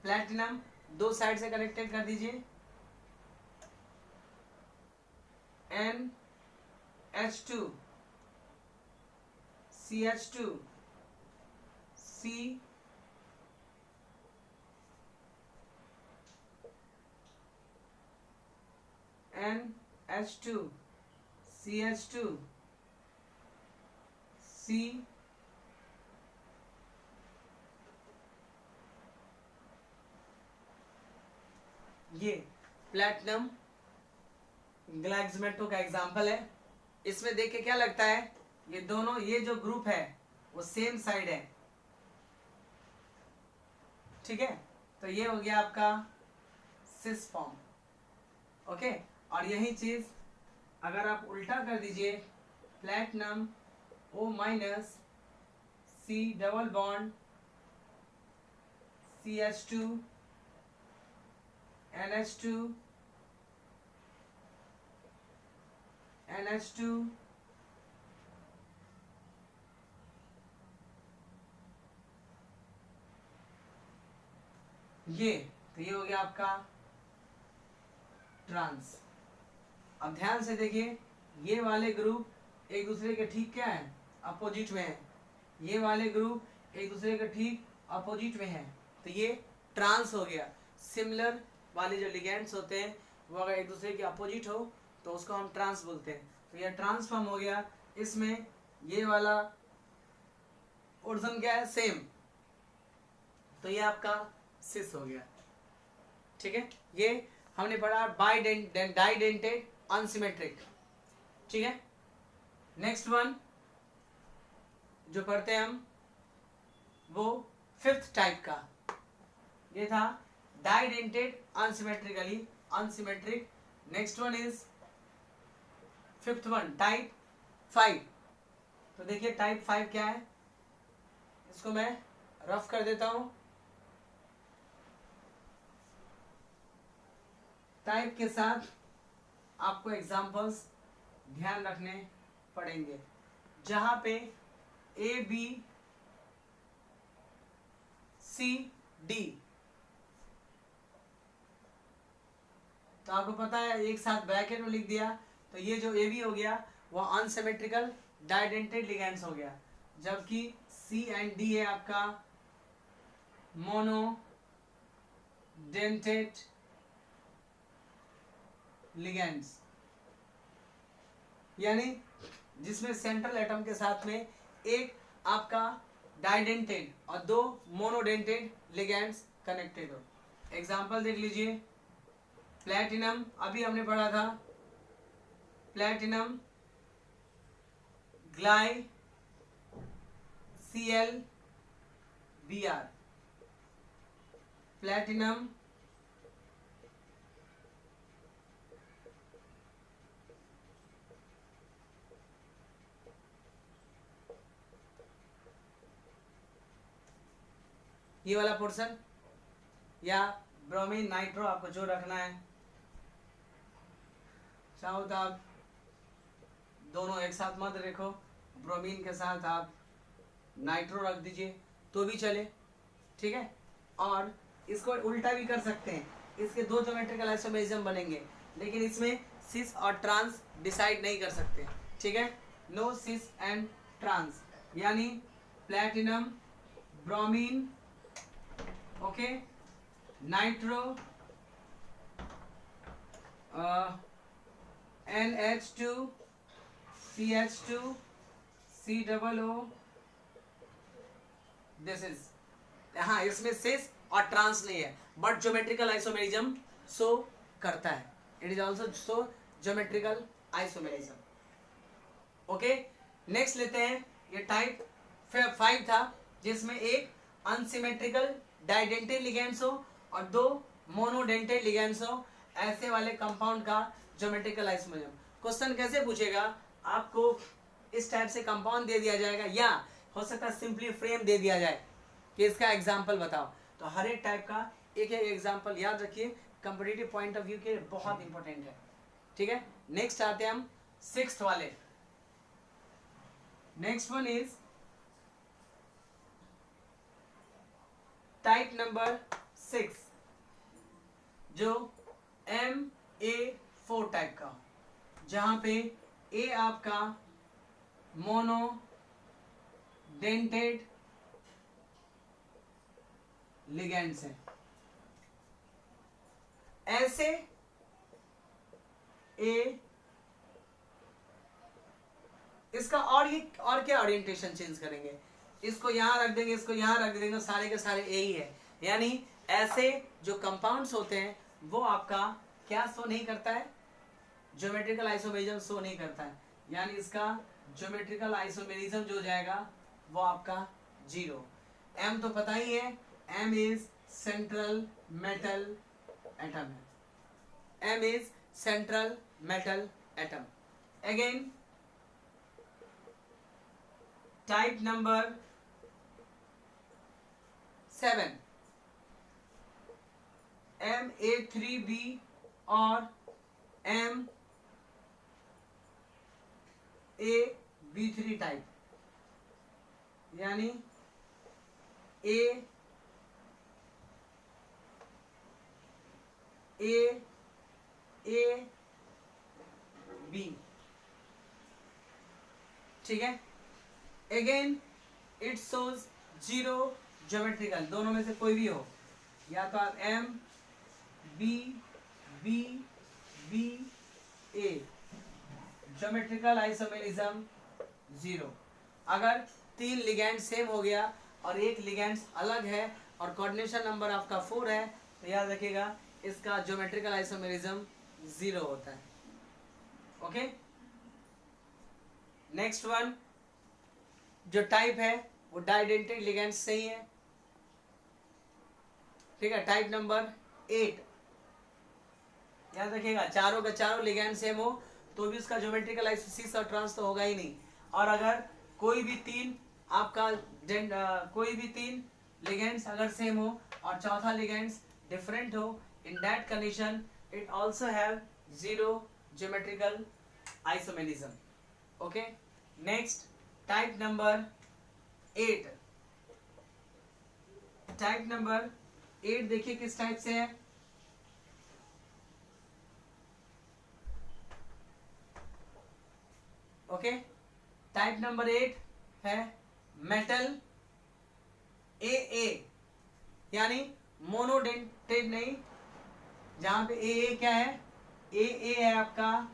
प्लैटिनम दो साइड से कनेक्टेड कर दीजिए, NH2 CH2 C NH2 CH2 C ये प्लैटिनम ग्लाइक्समेटो का एग्जांपल है। इसमें देख के क्या लगता है, ये दोनों, ये जो ग्रुप है वो सेम साइड है, ठीक है। तो ये हो गया आपका सिस फॉर्म, ओके। और यही चीज अगर आप उल्टा कर दीजिए, platinum O minus C double bond CH2 NH2 NH2 ये, तो ये हो गया आपका ट्रांस। अब ध्यान से देखिए, ये वाले ग्रुप एक दूसरे के ठीक क्या है, अपोजिट में है। ये वाले ग्रुप एक दूसरे के ठीक अपोजिट में है, तो ये ट्रांस हो गया। सिमिलर वाले जो लिगेंड्स होते हैं वो अगर एक दूसरे के अपोजिट हो तो उसको हम ट्रांस बोलते हैं। तो ये ट्रांसफॉर्म हो गया। इसमें ये वाला ओरिजिन क्या है, सेम, तो ये आपका सिस हो गया, ठीक है। ये हमने पढ़ा डाइडेंटेड अनसिमेट्रिक, ठीक है। नेक्स्ट वन जो पढ़ते हैं हम वो फिफ्थ टाइप का, ये था didentate unsymmetrically unsymmetric. Next one is fifth one, type 5। तो देखिए टाइप 5 क्या है, इसको मैं रफ कर देता हूं। टाइप के साथ आपको एग्जांपल्स ध्यान रखने पड़ेंगे, जहां पे A B C D, तो आपको पता है एक साथ ब्रैकेट में लिख दिया, तो ये जो ए बी हो गया वो अनसिमेट्रिकल डाइडेंटेड लिगेंड्स हो गया, जबकि सी एंड डी है आपका मोनो डेंटेड लिगेंड्स, यानी जिसमें सेंट्रल एटम के साथ में एक आपका डाइडेंटेड और दो मोनोडेंटेड लिगेंड्स कनेक्टेड हो। एग्जांपल देख लीजिए, प्लैटिनम अभी हमने पढ़ा था, प्लैटिनम ग्लाई Cl Br, प्लैटिनम ये वाला पोर्शन, या ब्रोमीन नाइट्रो, आपको जो रखना है, चाहो तो आप दोनों एक साथ मत रखो, ब्रोमीन के साथ आप नाइट्रो रख दीजिए तो भी चले, ठीक है। और इसको उल्टा भी कर सकते हैं, इसके दो ज्योमेट्रिकल आइसोमेरिज्म बनेंगे, लेकिन इसमें सिस और ट्रांस डिसाइड नहीं कर सकते, ठीक है। नो सिस एंड ट्रांस, यानी platinum bromine, okay, nitro NH2 CH2 COO, this is, हाँ इसमें सिस और ट्रांस नहीं है, बट ज्योमेट्रिकल आइसोमेरिज्म शो करता है, it is also show geometrical isomerism, okay. Next लेते हैं, ये टाइप 5 था, जिसमें एक अनसिमेट्रिकल डाइडेंटेड लिगेंड्स हो और दो मोनोडेंटेड लिगेंड्स हो, ऐसे वाले कंपाउंड का ज्योमेट्रिकल आइसोमेरिज्म। क्वेश्चन कैसे पूछेगा, आपको इस टाइप से कंपाउंड दे दिया जाएगा, या हो सकता है सिंपली फ्रेम दे दिया जाए कि इसका एग्जाम्पल बताओ। तो हर एक टाइप का एक एक एग्जाम्पल याद रखिए, कंपटीटिव पॉइंट ऑफ व्यू के बहुत इंपॉर्टेंट है, ठीक है। नेक्स्ट आते हैं हम सिक्स्थ वाले। Next one is type number 6, जो MA4 टाइप का, जहां पे ए आपका मोनो डेंटेड लिगेंड्स है। ऐसे ए इसका और ये और क्या ओरिएंटेशन चेंज करेंगे, इसको यहाँ रख देंगे, इसको यहाँ रख देंगे, सारे के सारे ए ही है। यानी ऐसे जो कंपाउंड्स होते हैं वो आपका क्या शो नहीं करता है, ज्योमेट्रिकल आइसोमेरिज्म शो नहीं करता है। यानी इसका ज्योमेट्रिकल आइसोमेरिज्म जो हो जाएगा वो आपका 0। एम तो पता ही है, M is central metal atom है, M is central metal atom. Again type number 7 Ma3b और MaB3 टाइप, यानी A B, ठीक है। अगेन इट शोज 0 ज्योमेट्रिकल, दोनों में से कोई भी हो, या तो आप M B B B A, geometrical isomerism 0। अगर 3 लिगेंड सेम हो गया और एक लिगेंड अलग है और कोऑर्डिनेशन नंबर आपका 4 है, तो याद रखिएगा इसका ज्योमेट्रिकल आइसोमेरिज्म 0 होता है। ओके, नेक्स्ट वन जो टाइप है वो डाइडेंटिक लिगेंड से ही है, ठीक है। टाइप नंबर 8, याद रखिएगा चारों का चारों लिगेंड सेम हो तो भी उसका ज्योमेट्रिकल आइसोसिस और ट्रांस तो होगा ही नहीं। और अगर कोई भी तीन आपका कोई भी 3 लिगेंड्स अगर सेम हो और चौथा लिगेंड्स डिफरेंट हो, in that condition it also have 0 geometrical isomerism. Okay, next type number 8। Type number 8 देखिए किस टाइप से है। ओके, टाइप नंबर 8 है मेटल AA, यानी मोनोडेंटेड नहीं, जहां पे AA क्या है, AA है आपका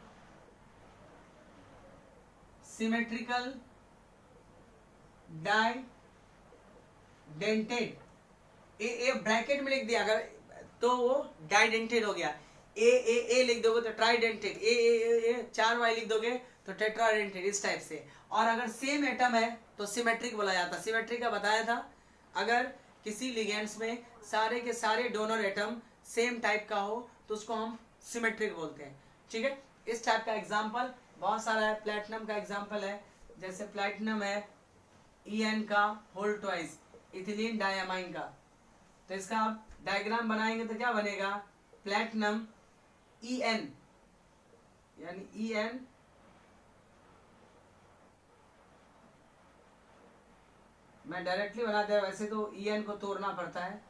सिमेट्रिकल डाइडेंटेड। AA ब्रैकेट में लिख दिया अगर तो वो डाइडेंटेड हो गया, A लिख दोगे तो ट्राइडेंटेड, A 4 वाई लिख दोगे तो टेट्राडेंटेड, इस टाइप से। और अगर सेम एटम है तो सिमेट्रिक बोला जाता है। सिमेट्रिक का बताया था, अगर किसी लिगेंड्स में सारे के सारे डोनर एटम सेम टाइप का हो तो उसको हम सिमेट्रिक बोलते हैं, ठीक है। इस टाइप का एग्जांपल बहुत सारा है, प्लैटिनम का एग्जांपल है, जैसे प्लैटिनम है En का होल ट्वाइस, इथिलीन डायमाइन का। तो इसका आप डायग्राम बनाएंगे तो क्या बनेगा, प्लैटिनम En, यानी En मैं डायरेक्टली बना दिया, वैसे तो En को तोड़ना पड़ता है,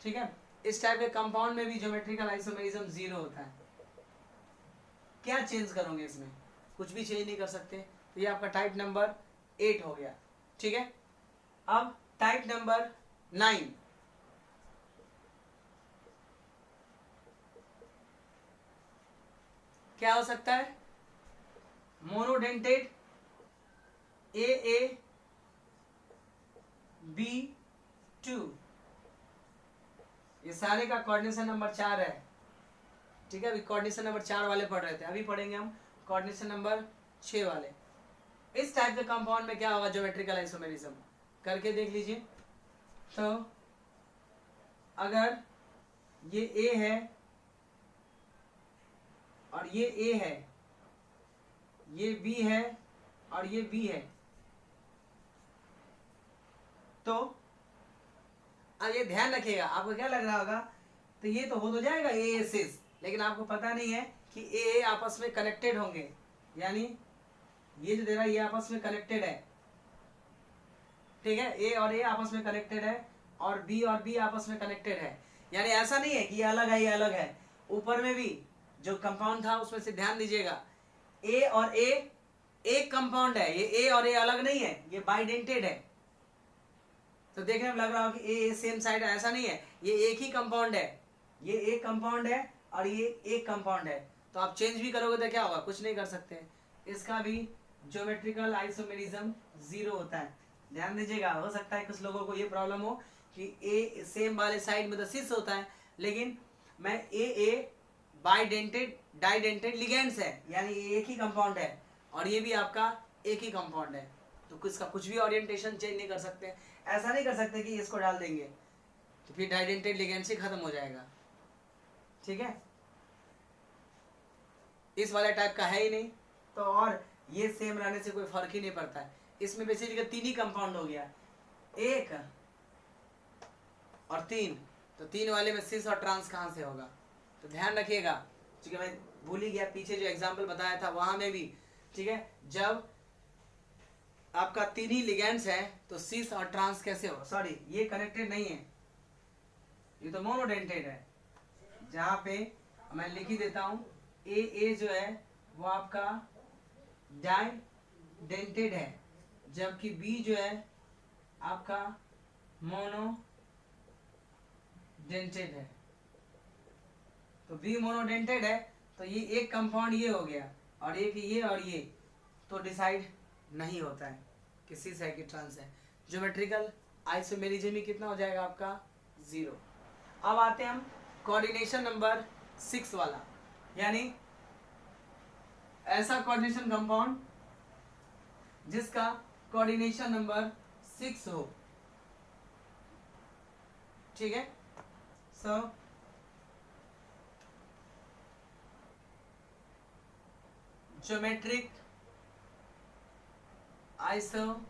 ठीक है। इस टाइप के कंपाउंड में भी ज्योमेट्रिकल आइसोमेरिज्म 0 होता है। क्या चेंज करोगे इसमें, कुछ भी चेंज नहीं कर सकते। तो ये आपका टाइप नंबर 8 हो गया, ठीक है। अब टाइप नंबर 9, क्या हो सकता है, मोनोडेंटेड AaB2, ये सारे का कोऑर्डिनेशन नंबर 4 है, ठीक है। अभी कोऑर्डिनेशन नंबर 4 वाले पढ़ रहे थे, अभी पढ़ेंगे हम कोऑर्डिनेशन नंबर 6 वाले। इस टाइप के कंपाउंड में क्या होगा, ज्योमेट्रिकल आइसोमेरिज्म करके देख लीजिए। तो अगर ये A है और ये A है, ये B है और ये B है, तो ये ध्यान रखिएगा। आपको क्या लग रहा होगा, तो ये तो हो तो जाएगा AA सिस, लेकिन आपको पता नहीं है कि AA आपस में कनेक्टेड होंगे, यानी ये जो दे रहा है ये आपस में कनेक्टेड है, ठीक है। A और A आपस में कनेक्टेड है और B और B आपस में कनेक्टेड है, यानी ऐसा नहीं है कि ये अलग है ये अलग है। ऊपर में भी जो कंपाउंड था उसमें से ध्यान दीजिएगा, A और A एक कंपाउंड है, ये A और A अलग नहीं है, ये बाइडेंटेड है। तो देखने में लग रहा हो कि A सेम साइड है, ऐसा नहीं है, ये एक ही कंपाउंड है, ये एक कंपाउंड है और ये एक कंपाउंड है। तो आप चेंज भी करोगे तो क्या होगा, कुछ नहीं कर सकते। इसका भी ज्योमेट्रिकल आइसोमेरिज्म 0 होता है। ध्यान दीजिएगा, हो सकता है कुछ लोगों को ये प्रॉब्लम हो कि ए सेम वाले साइड में तो सिस होता है, लेकिन मैं ए बाइडेंटेड डाइडेंटेड लिगेंड्स है, यानी ये एक ही कंपाउंड है और ये भी आपका एक ही कंपाउंड है, तो इसका कुछ भी ओरिएंटेशन चेंज नहीं कर सकते। ऐसा नहीं कर सकते कि इसको डाल देंगे तो फिर डाइडेंटेड लिगेंड से खत्म हो जाएगा। ठीक है, इस वाले टाइप का है ही नहीं, तो और ये सेम रहने से कोई फर्क ही नहीं पड़ता है। इसमें बेसिकली 3 ही कंपाउंड हो गया, 1 और 3, तो 3 वाले में सिस और ट्रांस कहाँ से होगा, तो ध्यान रखिएगा, क्योंकि मैं भूल ही गया, पीछे जो एग्जाम्पल बताया था वहां में भी। ठीक है, जब आपका 3 ही लिगेंड्स है तो सिस और ट्रांस कैसे हो, सॉरी ये कनेक्टेड नहीं है, ये तो मोनोडेंटेड है। जहां पे मैं लिख ही देता हूं, ए जो है वो आपका डाइडेंटेड है, जबकि बी जो है आपका मोनोडेंटेड है। तो बी मोनोडेंटेड है तो ये एक कंपाउंड ये हो गया और एक ये और ये, तो डिसाइड नहीं होता है कि सिस है कि ट्रांस है। ज्योमेट्रिकल आइसोमेरिज्म में कितना हो जाएगा आपका 0। अब आते हैं हम कोऑर्डिनेशन नंबर 6 वाला, यानी ऐसा कोऑर्डिनेशन कंपाउंड जिसका कोऑर्डिनेशन नंबर 6 हो। ठीक है, सो ज्योमेट्रिक आइसो,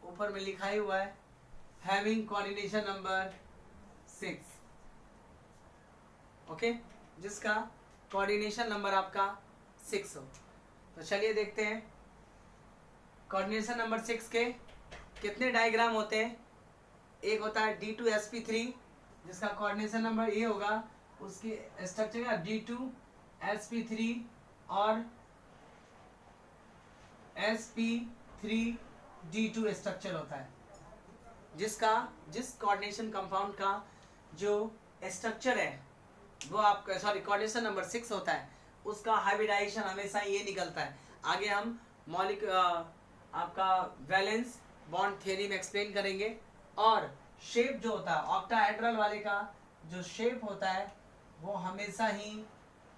ऊपर में लिखा ही हुआ है, हैविंग कोऑर्डिनेशन नंबर 6। ओके, जिसका कोऑर्डिनेशन नंबर आपका 6 हो। तो चलिए देखते हैं कोऑर्डिनेशन नंबर 6 के कितने डायग्राम होते हैं। एक होता है D2sp3 जिसका कोऑर्डिनेशन नंबर ये होगा, उसकी स्ट्रक्चर है D2sp3 और sp3d2 स्ट्रक्चर होता है, जिस कोऑर्डिनेशन कंपाउंड का जो स्ट्रक्चर है वो आपका कोऑर्डिनेशन नंबर 6 होता है, उसका हाइब्रिडाइजेशन हमेशा ये निकलता है। आगे हम मौलिक आपका वैलेंस बॉन्ड थ्योरी में एक्सप्लेन करेंगे। और शेप जो होता है ऑक्टाहेड्रल वाले का जो शेप होता है वो हमेशा ही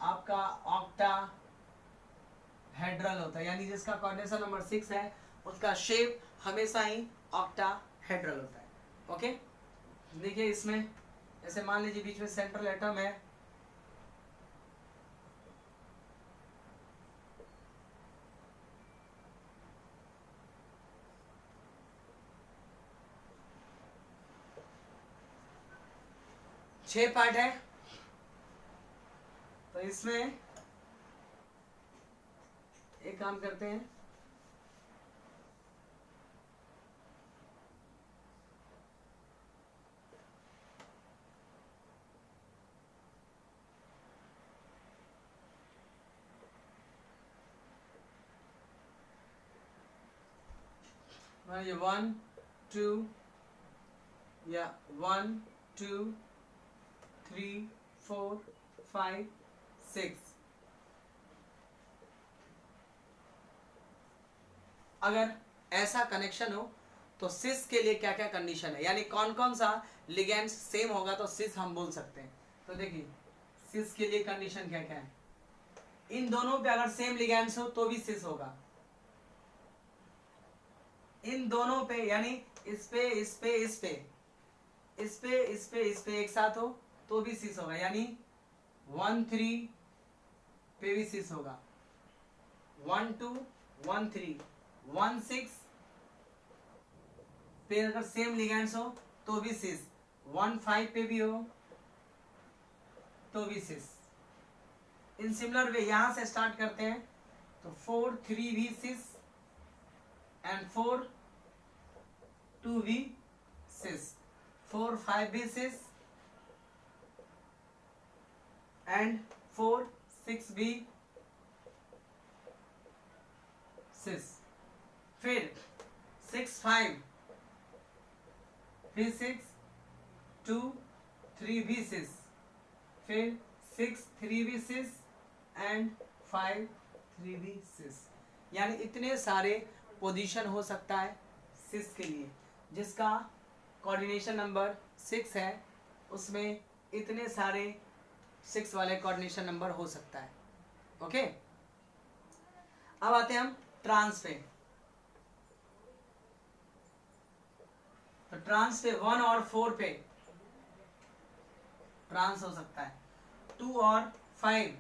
आपका ऑक्टाहेड्रल होता है, यानी जिसका कोऑर्डिनेशन नंबर 6 है उसका शेप हमेशा ही ऑक्टाहेड्रल होता है। ओके, देखिए इसमें जैसे मान लीजिए बीच में सेंट्रल एटम है, छह पार्ट है, तो इसमें एक काम करते हैं, ये 1 2 या 1 2 3 4 5 6। अगर ऐसा कनेक्शन हो तो सिस के लिए क्या क्या कंडीशन है, यानी कौन कौन सा लिगेंड्स सेम होगा तो सिस हम बोल सकते हैं। तो देखिए सिस के लिए कंडीशन क्या क्या है, इन दोनों पे अगर सेम लिगेंड्स हो तो भी सिस होगा, इन दोनों पे यानी इस पे इस पे इस पे इस पे इस पे इस पे एक साथ हो तो भी सिस होगा, यानी 1 3 पे भी सिस होगा, 1 2 1 3 1 6 पे अगर सेम लिगेंड्स हो तो भी सिस, 1 5 पे भी हो तो भी सिस। इन सिमिलर वे यहां से स्टार्ट करते हैं तो 4 3 भी सिस एंड 4 2 भी सिस, 4 5 भी सिस एंड 4 6 भी सिस, फिर 6 5 फिर 6 2 3 भी सिस, फिर 6 3 भी सिस एंड 5 3b सिस, यानी इतने सारे पोजीशन हो सकता है सिस के लिए, जिसका कोऑर्डिनेशन नंबर 6 है, उसमें इतने सारे 6 वाले कोऑर्डिनेशन नंबर हो सकता है। ओके, अब आते हैं हम ट्रांस पे। तो ट्रांस पे 1 और 4 पे ट्रांस हो सकता है, 2 और 5,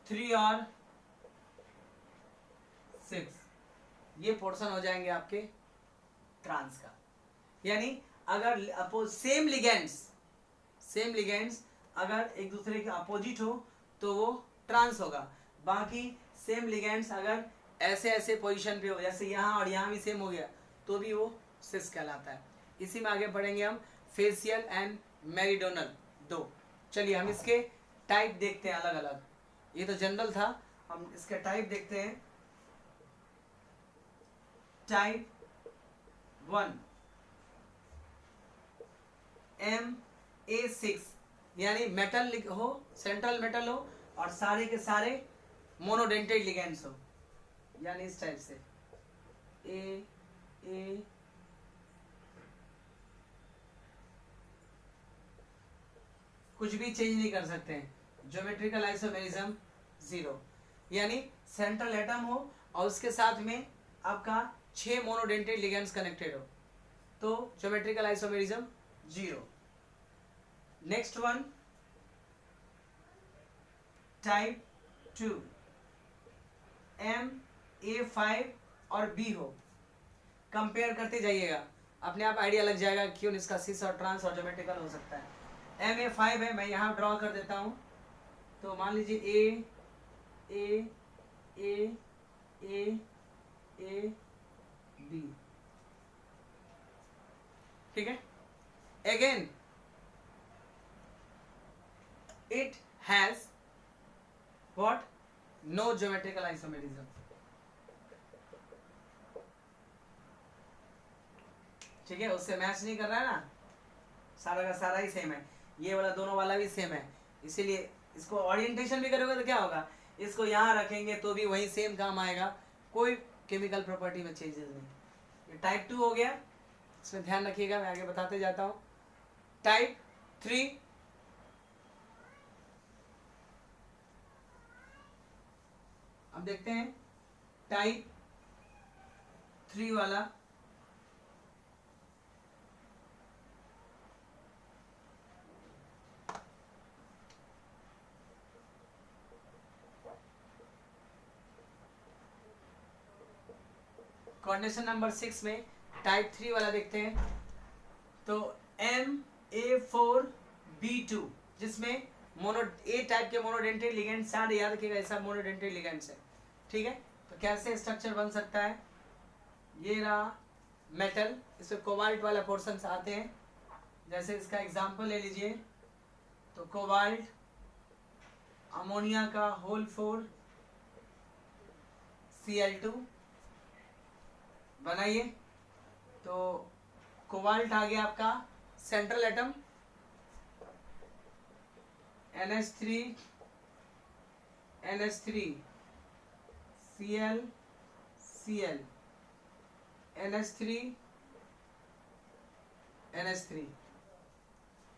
3 और 6, ये पोर्शन हो जाएंगे आपके ट्रांस का। यानी अगर सेम लिगेंड्स अगर एक दूसरे के अपोजिट हो तो वो ट्रांस होगा, बाकी सेम लिगेंड्स अगर ऐसे ऐसे पोजीशन पे हो, जैसे यहाँ और यहाँ भी सेम हो गया, तो भी वो सिस कहलाता है। इसी में आगे पढ़ेंगे हम फेशियल एंड मेरिडोनल 2। चलिए हम इसके टाइप देखते हैं अलग अलग, ये तो जनरल था, हम इसके टाइप देखते हैं। टाइप 1 MA6, यानी मेटल हो, सेंट्रल मेटल हो और सारे के सारे मोनोडेंटेड लिगेंड्स हो, यानी इस टाइप से ए कुछ भी चेंज नहीं कर सकते हैं, ज्योमेट्रिकल आइसोमेरिज्म 0, यानी सेंट्रल एटम हो और उसके साथ में आपका 6 मोनोडेंटेड लिगेंड्स कनेक्टेड हो, तो geometrical isomerism 0। Next one type 2 MA5 और B हो, कंपेयर करते जाइएगा, अपने आप आइडिया लग जाएगा क्यों इसका सिस और ट्रांस और ज्योमेट्रिकल हो सकता है। MA5 है, मैं यहाँ ड्रॉ कर देता हूँ, तो मान लीजिए A B, ठीक है। Again it has what, no geometrical isomerism, ठीक है, उससे मैच नहीं कर रहा है ना, सारा का सारा ही सेम है, ये वाला दोनों वाला भी सेम है, इसीलिए इसको ओरिएंटेशन भी करोगे तो क्या होगा, इसको यहाँ रखेंगे तो भी वही सेम काम आएगा, कोई केमिकल प्रॉपर्टी में चेंजेस नहीं। ये टाइप 2 हो गया, इसमें ध्यान रखिएगा, मैं आगे बताते जाता हूँ। टाइप 3 अब देखते हैं, टाइप 3 वाला कोऑर्डिनेशन नंबर 6 में टाइप 3 वाला देखते हैं, तो MA4B2, जिसमें मोनो ए टाइप के मोनोडेंटेड लिगेंड, सारे याद रखिएगा ऐसा मोनोडेंटेड लिगेंड्स है, ठीक है। तो कैसे स्ट्रक्चर बन सकता है, ये रहा मेटल, इसमें कोबाल्ट वाला पोर्शन आते हैं, जैसे इसका एग्जांपल ले लीजिए, तो कोबाल्ट, अमोनिया का होल 4 Cl2 बनाइए, तो कोबाल्ट आ गया आपका central atom, NH3 Cl NH3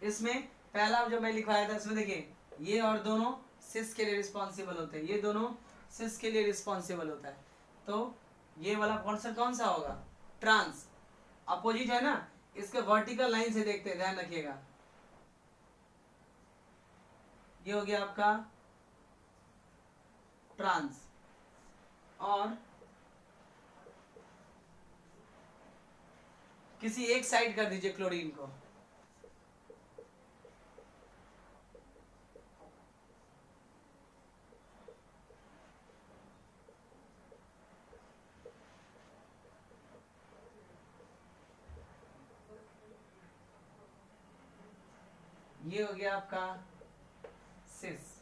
इसमें पहला जो मैं लिखवाया था, इसमें देखिए ये और दोनों सिस के लिए रिस्पॉन्सिबल होते हैं, ये दोनों सिस के लिए रिस्पॉन्सिबल होता है, तो ये वाला पोर्शन कौन सा होगा, ट्रांस, अपोजिट है ना, इसके वर्टिकल लाइन से देखते हैं, ध्यान रखिएगा, ये हो गया आपका ट्रांस, और किसी एक साइड कर दीजिए क्लोरीन को, ये हो गया आपका सिस।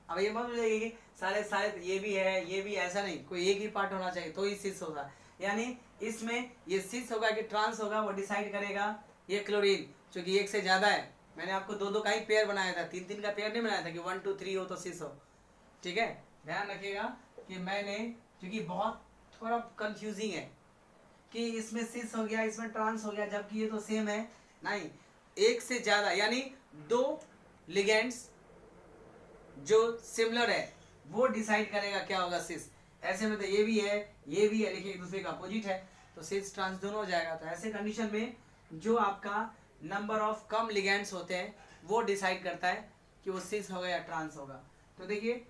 अब ये मत बोलिए कि सारे सारे ये भी है ये भी, ऐसा नहीं, कोई एक ही पार्ट होना चाहिए तो ही सिस होगा, यानी इसमें ये सिस होगा कि ट्रांस होगा वो डिसाइड करेगा ये क्लोरीन, क्योंकि एक से ज्यादा है मैंने आपको दो दो का ही पेयर बनाया था, तीन तीन का पेयर नहीं बनाया था कि 1 2 3 हो तो 6 हो। ठीक है, ध्यान रखिएगा कि मैंने, क्योंकि बहुत थोड़ा कंफ्यूजिंग है कि इसमें सिस हो गया, इसमें ट्रांस हो गया, जबकि ये तो सेम है। नहीं, एक से ज्यादा यानी दो लिगेंड्स जो सिमिलर है वो डिसाइड करेगा क्या होगा सिस। ऐसे में तो ये भी है, ये भी है, लेकिन एक दूसरे का अपोजिट है, तो सिस ट्रांस दोनों हो जाएगा। तो ऐसे कंडीशन में जो आपका नंबर ऑफ कम लिगेंड्स होते हैं वो डिसाइड करता है कि वो सिस होगा या ट्रांस होगा। तो देखिए,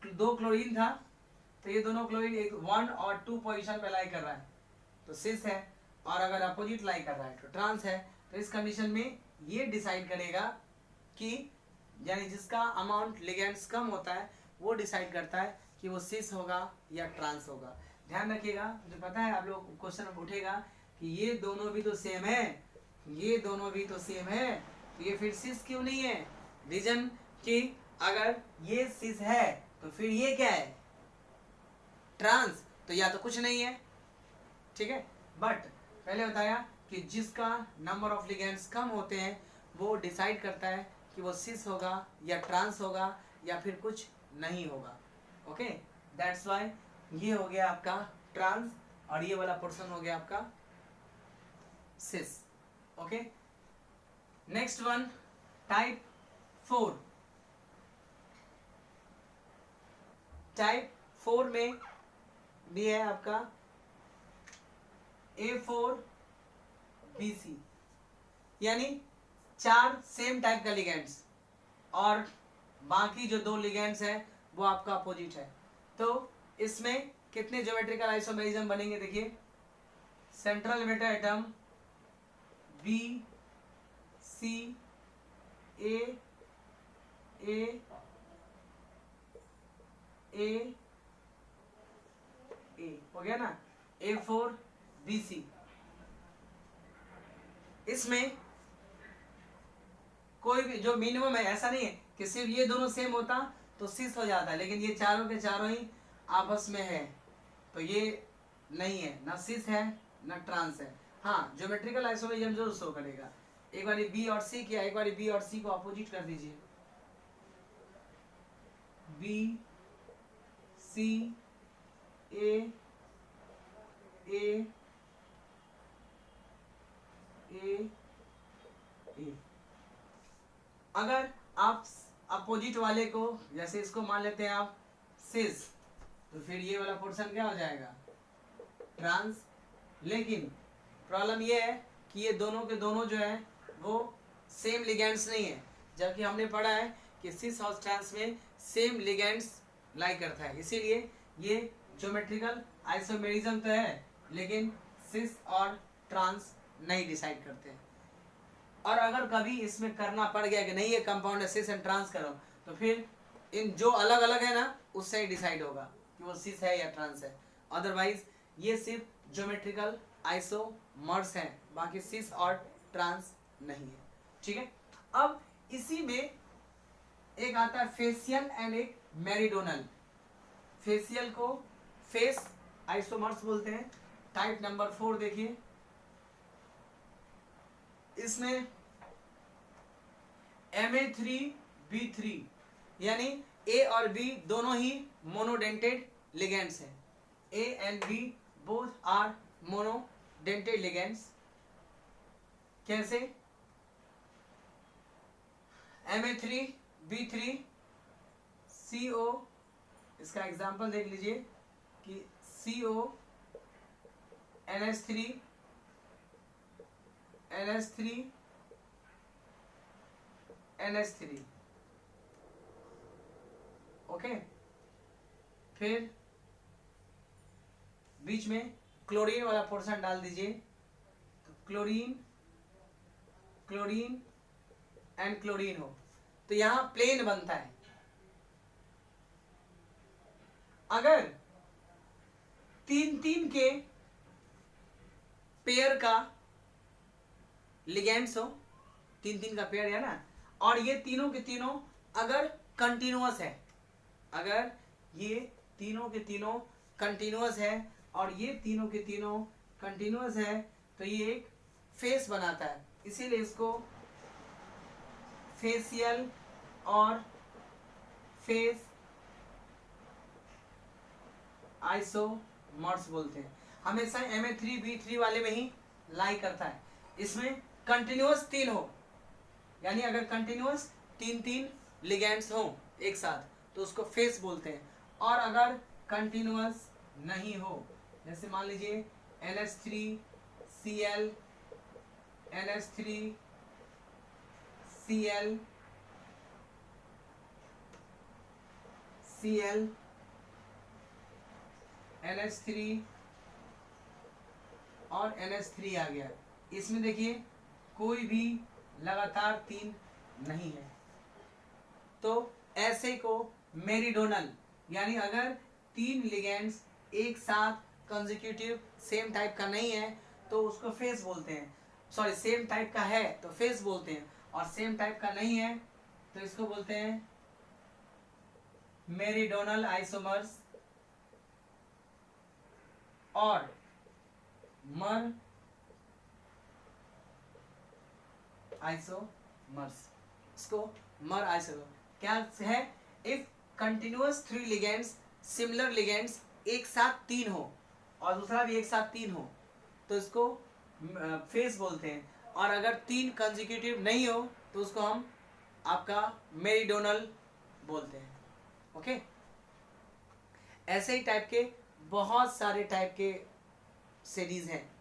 दो क्लोरीन था, तो ये दोनों क्लोरीन एक 1 और 2 पोजीशन पे लाई कर रहा है तो सिस है, और अगर अपोजिट लाई कर रहा है तो ट्रांस है। तो इस कंडीशन में ये डिसाइड करेगा कि, यानी जिसका अमाउंट लिगेंड्स कम होता है वो डिसाइड करता है कि वो सिस होगा या ट्रांस होगा। ध्यान रखिएगा, मुझे पता है आप लोग क्वेश्चन उठेगा कि ये दोनों भी तो सेम है, ये दोनों भी तो सेम है, तो ये फिर सिस क्यों नहीं है? रीजन कि अगर ये सिस है तो फिर ये क्या है? ट्रांस। तो या तो कुछ नहीं है, ठीक है। बट पहले बताया कि जिसका नंबर ऑफ लिगेंड्स कम होते हैं वो डिसाइड करता है कि वो सिस होगा या ट्रांस होगा या फिर कुछ नहीं होगा। ओके, दैट्स व्हाई ये हो गया आपका ट्रांस और ये वाला पोर्शन हो गया आपका cis. Okay, next one, type 4। Type 4 में भी है आपका A4BC, यानी 4 सेम टाइप का लिगेंड्स और बाकी जो 2 लिगेंड्स है वो आपका अपोजिट है। तो इसमें कितने ज्योमेट्रिकल आइसोमेरिज्म बनेंगे? देखिए, central Meta atom B C A A A A हो गया ना, A4BC। इसमें कोई भी जो मिनिमम है, ऐसा नहीं है कि सिर्फ ये दोनों सेम होता तो सिस हो जाता है, लेकिन ये चारों के चारों ही आपस में है तो ये नहीं है, ना सिस है ना ट्रांस है। हाँ, ज्योमेट्रिकल आइसोमेरिज्म जरूर शो करेगा। एक बार बी और सी किया, एक बार बी और सी को अपोजिट कर दीजिए, बी सी ए ए ए ए। अगर आप अपोजिट वाले को, जैसे इसको मान लेते हैं आप सिस, तो फिर ये वाला पोर्शन क्या हो जाएगा? ट्रांस। लेकिन प्रॉब्लम ये है कि ये दोनों के दोनों जो है वो सेम लिगेंड्स नहीं है, जबकि हमने पढ़ा है कि सिस और ट्रांस में सेम लिगेंड्स लाई करता है, इसीलिए ये ज्योमेट्रिकल आइसोमेरिज्म तो है लेकिन सिस और ट्रांस नहीं डिसाइड करते हैं। और अगर कभी इसमें करना पड़ गया कि नहीं ये कंपाउंड है सिस एंड ट्रांस करो, तो फिर इन जो अलग अलग है ना उससे ही डिसाइड होगा कि वो सिस है या ट्रांस है। अदरवाइज ये सिर्फ ज्योमेट्रिकल आइसोमर्स हैं, बाकी सिस और ट्रांस नहीं है। ठीक है, अब इसी में एक आता है फेसियल एंड एक मेरिडोनल। फेसियल को फेस आइसोमर्स बोलते हैं। टाइप नंबर 4 देखिए, इसमें Ma3B3 यानी A और B दोनों ही मोनोडेंटेड लिगेंड्स हैं। A and B both are monodentate ligands. कैसे? Ma3B3 CO, इसका एग्जांपल देख लीजिए कि CO NH3 NH3 NH3। Okay, फिर बीच में क्लोरीन वाला पोर्शन डाल दीजिए, तो क्लोरीन क्लोरीन एंड क्लोरीन हो, तो यहां प्लेन बनता है। अगर 3-3 के पेयर का लिगेंड्स हो, 3-3 का पेयर है ना, और ये तीनों के तीनों अगर कंटिन्यूअस है, अगर ये तीनों के तीनों कंटिन्यूअस है और ये तीनों के तीनों कंटिन्यूअस है, तो ये एक फेस बनाता है। इसीलिए इसको फेशियल और फेस आइसोमर्स बोलते हैं। हमेशा Ma3B3 वाले में ही लाई करता है। इसमें कंटिन्यूअस 3 हो, यानी अगर कंटिन्यूअस 3 लिगेंड्स हो एक साथ तो उसको फेस बोलते हैं। और अगर कंटिन्यूअस नहीं हो, जैसे मान लीजिए NH3Cl NH3Cl Cl NH3 और NH3 आ गया, इसमें देखिए कोई भी लगातार 3 नहीं है, तो ऐसे को मेरिडोनल, यानी अगर 3 लिगेंड्स एक साथ कंसेक्यूटिव सेम टाइप का नहीं है तो उसको फेस बोलते हैं। सॉरी, सेम टाइप का है तो फेस बोलते हैं, और सेम टाइप का नहीं है तो इसको बोलते हैं मेरिडोनल आइसोमर्स और मर आइसोमर्स। इसको मर आइसोमर क्या है? If continuous 3 ligands, similar ligands एक साथ 3 हो और दूसरा भी एक साथ 3 हो तो इसको फेस बोलते हैं। और अगर 3 कंसेक्यूटिव नहीं हो तो उसको हम आपका मेरिडोनल बोलते हैं। ओके, ऐसे ही टाइप के बहुत सारे टाइप के सीरीज हैं,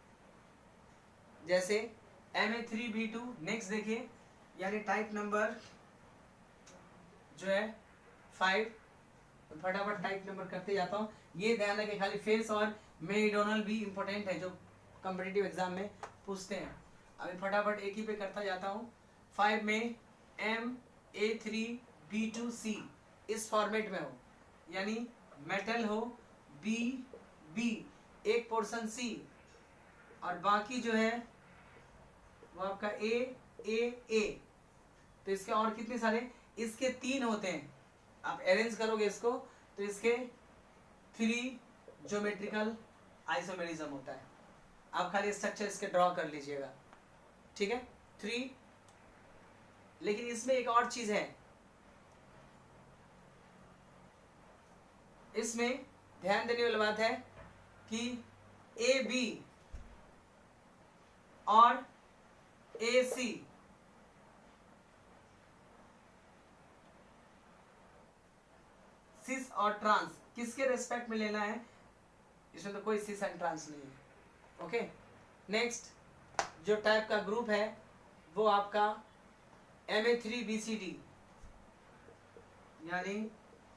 जैसे Ma3B2। नेक्स्ट देखिए, यानी टाइप नंबर जो है 5। तो फटाफट टाइप नंबर करते जाता हूँ। ये ध्यान रखें, खाली फेस और मेरिडोनल भी इंपॉर्टेंट है जो कॉम्पिटिटिव एग्जाम में पूछते हैं। अभी फटाफट एक ही पे करता जाता हूँ। 5 में Ma3B2C इस फॉर्मेट में हो, यानी मेटल हो B एक पोर्शन C और बाकी जो है वो आपका A। तो इसके और कितने सारे, इसके 3 होते हैं। आप अरेंज करोगे इसको तो इसके 3 ज्योमेट्रिकल आइसोमेरिज्म होता है। आप खाली स्ट्रक्चर इसके ड्रॉ कर लीजिएगा, ठीक है, 3। लेकिन इसमें एक और चीज है, इसमें ध्यान देने वाली बात है कि AB और AC सिस और ट्रांस किसके रेस्पेक्ट में लेना है? इसमें तो कोई सिस एंड ट्रांस नहीं है। ओके, नेक्स्ट जो टाइप का ग्रुप है वो आपका Ma3BCD, यानी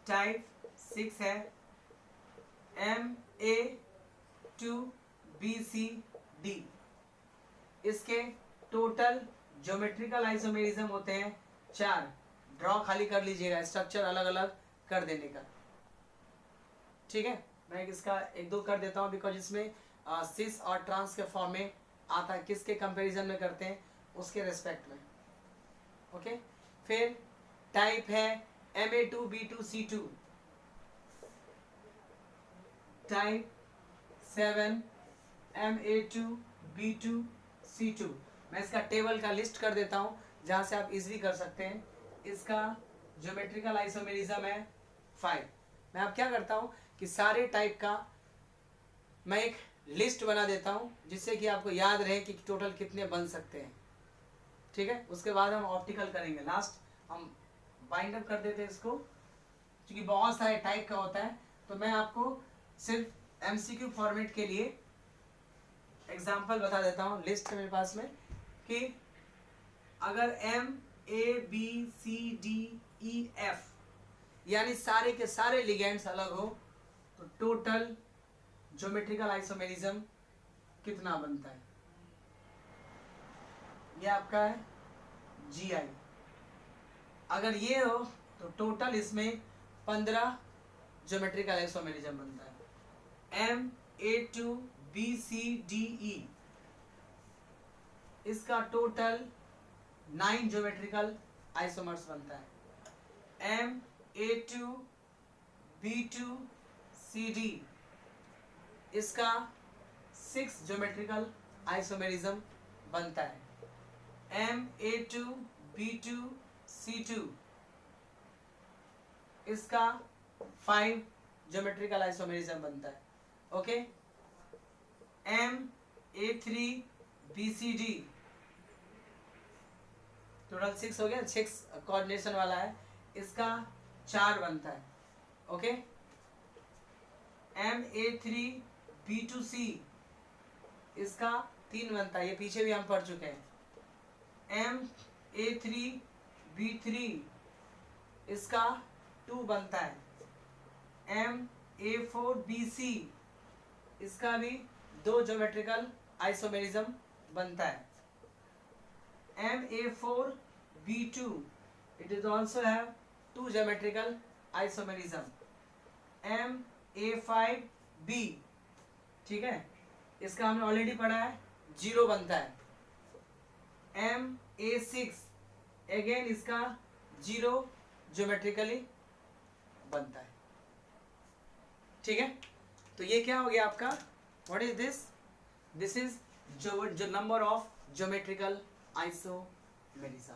टाइप 6 है। Ma2BCD इसके टोटल ज्योमेट्रिकल आइसोमेरिज्म होते हैं 4। ड्रॉ खाली कर लीजिएगा, स्ट्रक्चर अलग अलग कर देने का, ठीक है। मैं इसका 1-2 कर देता हूँ बिकॉज इसमें सिस और ट्रांस के फॉर्म में आता है, किसके कंपैरिजन में करते हैं उसके रेस्पेक्ट में। ओके, फिर टाइप है Ma2B2C2, टाइप 7 Ma2B2C2। मैं इसका टेबल का लिस्ट कर देता हूँ जहाँ से आप इजीली कर सकते हैं। इसका ज्योमेट्रिकल आइसोमेरिज्म है 5। मैं अब क्या करता हूँ कि सारे टाइप का मैं एक लिस्ट बना देता हूँ जिससे कि आपको याद रहे कि टोटल कितने बन सकते हैं, ठीक है। उसके बाद हम ऑप्टिकल करेंगे, लास्ट हम बाइंड अप कर देते हैं इसको, क्योंकि बहुत सारे टाइप का होता है। तो मैं आपको सिर्फ MCQ फॉर्मेट के लिए एग्जाम्पल बता देता हूँ। लिस्ट है मेरे पास में कि अगर MABCDEF यानी सारे के सारे लिगेंड्स अलग हो तो टोटल ज्योमेट्रिकल आइसोमेरिज्म कितना बनता है? ये आपका है GI। अगर ये हो तो टोटल इसमें 15 ज्योमेट्रिकल आइसोमेरिज्म बनता है। Ma2BCDE इसका टोटल 9 ज्योमेट्रिकल आइसोमर्स बनता है। Ma2B2CD इसका 6 ज्योमेट्रिकल आइसोमेरिज्म बनता है। Ma2B2C C2 इसका 5 ज्योमेट्रिकल आइसोमेरिज्म बनता है। ओके, MA3BCD टोटल 6 हो गया, 6 कोऑर्डिनेशन वाला है, इसका 4 बनता है। ओके, MA3B2C इसका 3 बनता है, ये पीछे भी हम पढ़ चुके हैं। MA3B3 इसका 2 बनता है। MA4BC इसका भी 2 ज्योमेट्रिकल आइसोमेरिज्म बनता है। MA4B2 it is also have 2 geometrical isomerism. MA5B ठीक है, इसका हमने ऑलरेडी पढ़ा है, 0 बनता है। MA6 अगेन इसका 0 ज्योमेट्रिकली बनता है। ठीक है, तो ये क्या हो गया आपका, what is this, this is जो नंबर ऑफ ज्योमेट्रिकल आइसोमेरिज्म।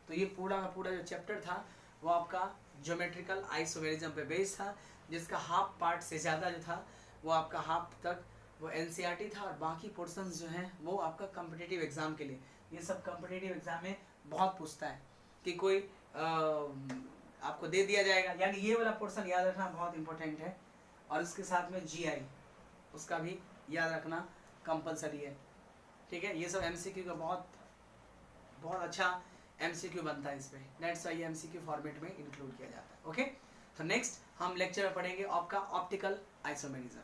तो ये पूरा का पूरा जो चैप्टर था वो आपका ज्योमेट्रिकल आइसोमेरिज्म पे बेस्ड था, जिसका हाफ पार्ट से ज़्यादा जो था वो आपका हाफ तक वो एनसीईआरटी था, और बाकी पोर्शंस जो हैं वो आपका कॉम्पिटिटिव एग्जाम के लिए, ये सब कॉम्पिटिटिव एग्जाम में बहुत पूछता है कि कोई आपको दे दिया जाएगा, यानी ये वाला पोर्शन याद रखना बहुत इंपॉर्टेंट है, और उसके साथ में जीआई उसका भी याद रखना कंपलसरी है। ठीक है, ये सब एमसीक्यू का बहुत अच्छा एमसीक्यू बनता है इस पर, दैट्स वाई एमसीक्यू फॉर्मेट में इंक्लूड किया जाता है। ओके, तो नेक्स्ट हम लेक्चर में पढ़ेंगे आपका ऑप्टिकल आइसोमेरिज्म।